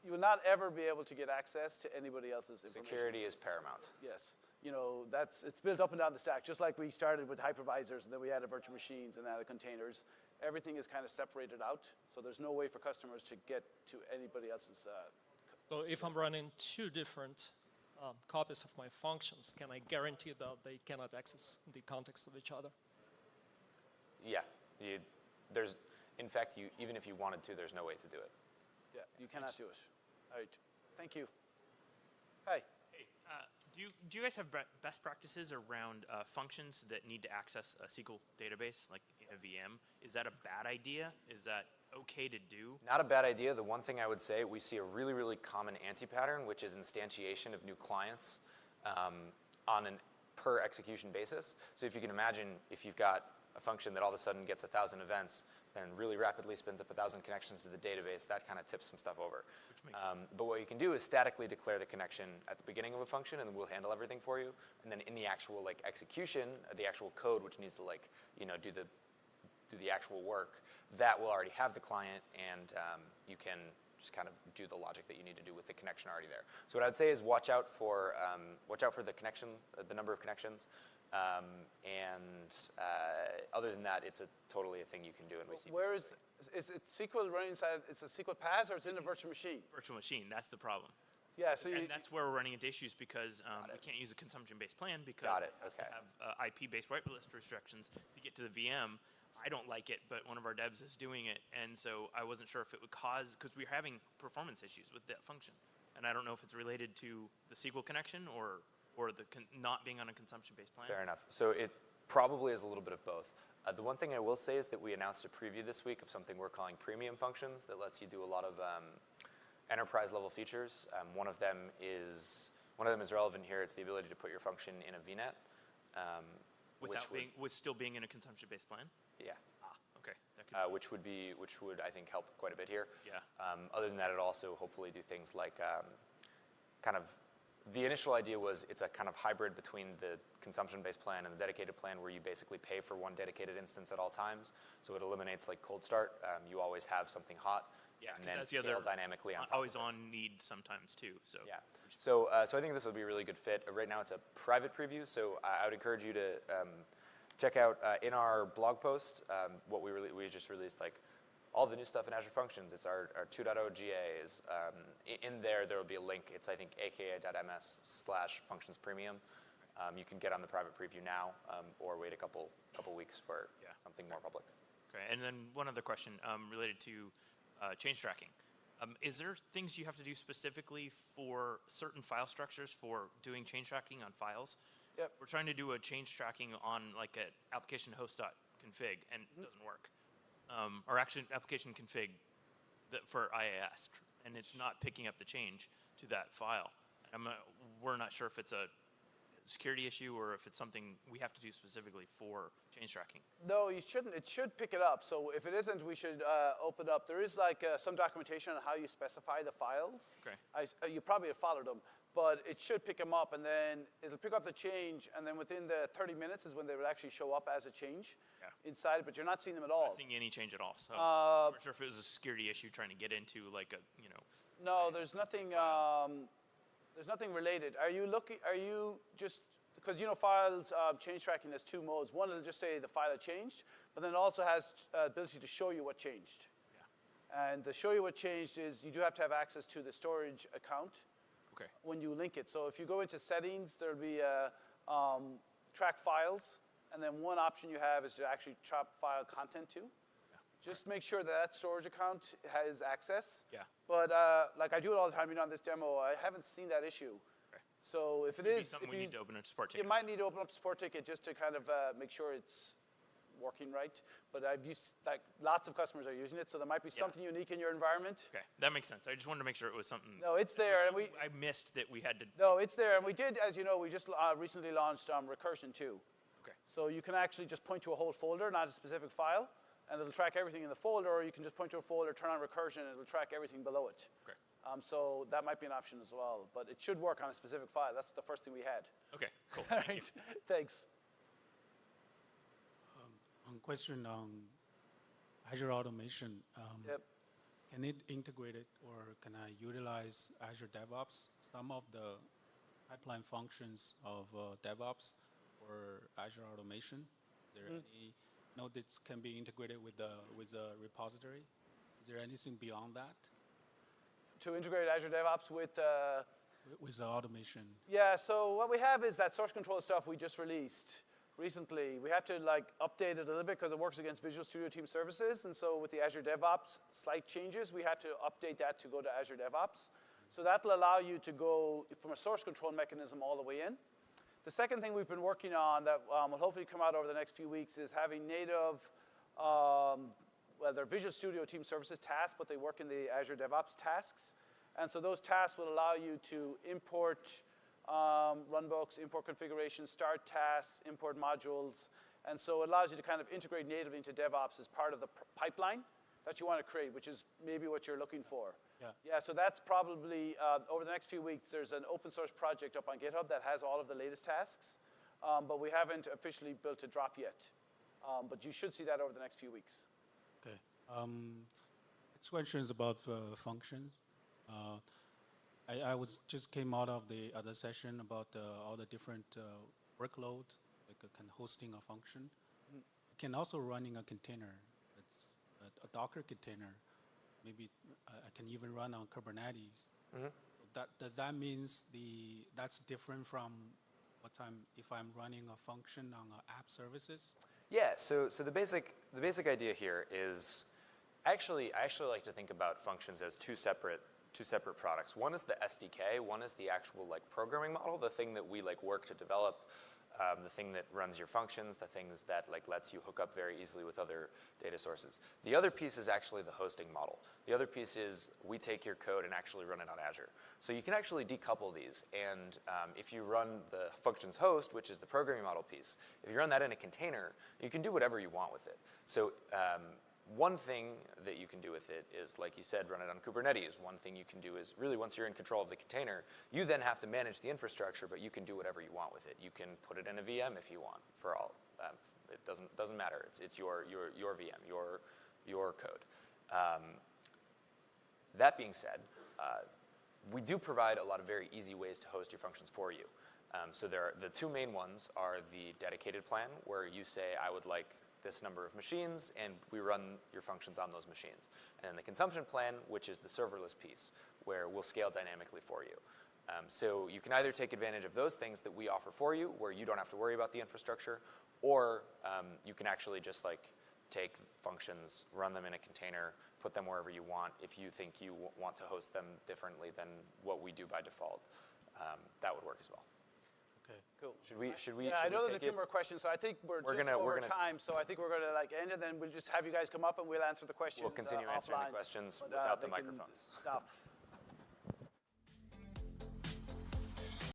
You will not ever be able to get access to anybody else's information. Security is paramount. Yes. It's built up and down the stack, just like we started with hypervisors, and then we added virtual machines and added containers. Everything is kind of separated out, so there's no way for customers to get to anybody else's. So if I'm running two different copies of my functions, can I guarantee that they cannot access the context of each other? Yeah. In fact, even if you wanted to, there's no way to do it. Yeah, you cannot do it. All right. Thank you. Hi. Hey, do you guys have best practices around functions that need to access a SQL database, like in a VM? Is that a bad idea? Is that okay to do? Not a bad idea. The one thing I would say, we see a really, really common anti-pattern, which is instantiation of new clients on an per execution basis. So if you can imagine, if you've got a function that all of a sudden gets 1,000 events, then really rapidly spins up 1,000 connections to the database, that kind of tips some stuff over. Which makes sense. But what you can do is statically declare the connection at the beginning of a function, and then we'll handle everything for you. And then in the actual execution, the actual code, which needs to do the actual work, that will already have the client, and you can just kind of do the logic that you need to do with the connection already there. So what I'd say is watch out for the connection, the number of connections. Other than that, it's totally a thing you can do. And we see. Where is it SQL running inside? It's a SQL PaaS or it's in a virtual machine? Virtual machine. That's the problem. Yeah. So and that's where we're running into issues because we can't use a consumption-based plan because it has to have IP-based write list restrictions to get to the VM. I don't like it, but one of our devs is doing it, and so I wasn't sure if it would cause because we're having performance issues with that function. and I don't know if it's related to the SQL connection or the not being on a consumption-based plan. Fair enough. So it probably is a little bit of both. The one thing I will say is that we announced a preview this week of something we're calling premium functions that lets you do a lot of enterprise-level features. One of them is relevant here. It's the ability to put your function in a VNet. With still being in a consumption-based plan? Yeah. Okay. That could Which would I think help quite a bit here. Yeah. Other than that, it also hopefully do things like kind of the initial idea was it's a kind of hybrid between the consumption-based plan and the dedicated plan, where you basically pay for one dedicated instance at all times. So it eliminates like cold start. You always have something hot. Yeah, and then that's the scale other dynamically on top always of it. on need sometimes too. So yeah. So I think this would be a really good fit. Right now it's a private preview, so I would encourage you to check out in our blog post what we just released, like all the new stuff in Azure Functions. It's our 2.0 GAs. In there will be a link. It's I think aka.ms/functions premium. You can get on the private preview now or wait a couple weeks for something more public. Okay, and then one other question related to change tracking. Is there things you have to do specifically for certain file structures for doing change tracking on files? Yep. We're trying to do a change tracking on like an application host.config and it doesn't work. Or actually application config for IAS, and it's not picking up the change to that file. We're not sure if it's a security issue or if it's something we have to do specifically for change tracking. No, you shouldn't. It should pick it up. So if it isn't, we should open up. There is like some documentation on how you specify the files. Okay. You probably have followed them, but it should pick them up, and then it'll pick up the change, and then within the 30 minutes is when they will actually show up as a change inside, but you're not seeing them at all. Not seeing any change at all. So I'm not sure if it was a security issue trying to get into like a, No, there's nothing. There's nothing related. Are you just, because files change tracking has two modes. One, it'll just say the file had changed, but then it also has ability to show you what changed. Yeah. And to show you what changed is you do have to have access to the storage account when you link it. So if you go into settings, there'll be track files, and then one option you have is to actually track file content to. Just make sure that storage account has access. Yeah. But like I do it all the time, on this demo, I haven't seen that issue. Okay. So if it is, something we need to open a support ticket. You might need to open up a support ticket just to kind of make sure it's working right. But I've used, like, lots of customers are using it, so there might be something unique in your environment. Okay, that makes sense. I just wanted to make sure it was something. No, it's there, and I missed that we had to. No, it's there, and we did, as you know, we just recently launched recursion too. Okay. So you can actually just point to a whole folder, not a specific file. And it'll track everything in the folder, or you can just point to a folder, turn on recursion, and it'll track everything below it. Okay. So that might be an option as well. But it should work on a specific file. That's the first thing we had. Okay, cool. All Thank right. you. Thanks. One question on Azure Automation. Can it integrate it, or can I utilize Azure DevOps? Some of the pipeline functions of DevOps for Azure Automation. Is there any node that can be integrated with the repository? Is there anything beyond that? To integrate Azure DevOps with the automation. Yeah, so what we have is that source control stuff we just released recently. We have to update it a little bit because it works against Visual Studio Team Services, and so with the Azure DevOps slight changes, we have to update that to go to Azure DevOps. So that will allow you to go from a source control mechanism all the way in. The second thing we've been working on that will hopefully come out over the next few weeks is having native, they're Visual Studio Team Services tasks, but they work in the Azure DevOps tasks. And so those tasks will allow you to import runbooks, import configurations, start tasks, import modules. And so it allows you to kind of integrate natively into DevOps as part of the pipeline that you want to create, which is maybe what you're looking for. Yeah, so that's probably, over the next few weeks, there's an open source project up on GitHub that has all of the latest tasks, but we haven't officially built a drop yet. But you should see that over the next few weeks. Okay. Next question is about functions. I just came out of the other session about all the different workloads, like hosting a function. It can also run in a container. It's a Docker container. Maybe I can even run on Kubernetes. So does that mean that's different from if I'm running a function on app services? Yeah. So the basic idea here is I actually like to think about functions as two separate two separate products. One is the SDK, one is the actual like programming model, the thing that we like work to develop, the thing that runs your functions, the things that like lets you hook up very easily with other data sources. The other piece is actually the hosting model. The other piece is we take your code and actually run it on Azure. So you can actually decouple these, and if you run the functions host, which is the programming model piece, if you run that in a container, you can do whatever you want with it. So one thing that you can do with it is, like you said, run it on Kubernetes. One thing you can do is, really, once you're in control of the container, you then have to manage the infrastructure, but you can do whatever you want with it. You can put it in a VM if you want. For all, it doesn't matter. It's your VM, your code. That being said, we do provide a lot of very easy ways to host your functions for you. So the two main ones are the dedicated plan, where you say, I would like this number of machines, and we run your functions on those machines. And then the consumption plan, which is the serverless piece, where we'll scale dynamically for you. So you can either take advantage of those things that we offer for you, where you don't have to worry about the infrastructure, or you can actually just like take functions, run them in a container, put them wherever you want. If you think you want to host them differently than what we do by default, that would work as well. Okay, cool. Should we? Yeah, I know there's a few it? more questions, so I think we're just over time. So I think we're going to like end, and then we'll just have you guys come up and we'll answer the questions. We'll continue answering the questions without the microphones. Stop.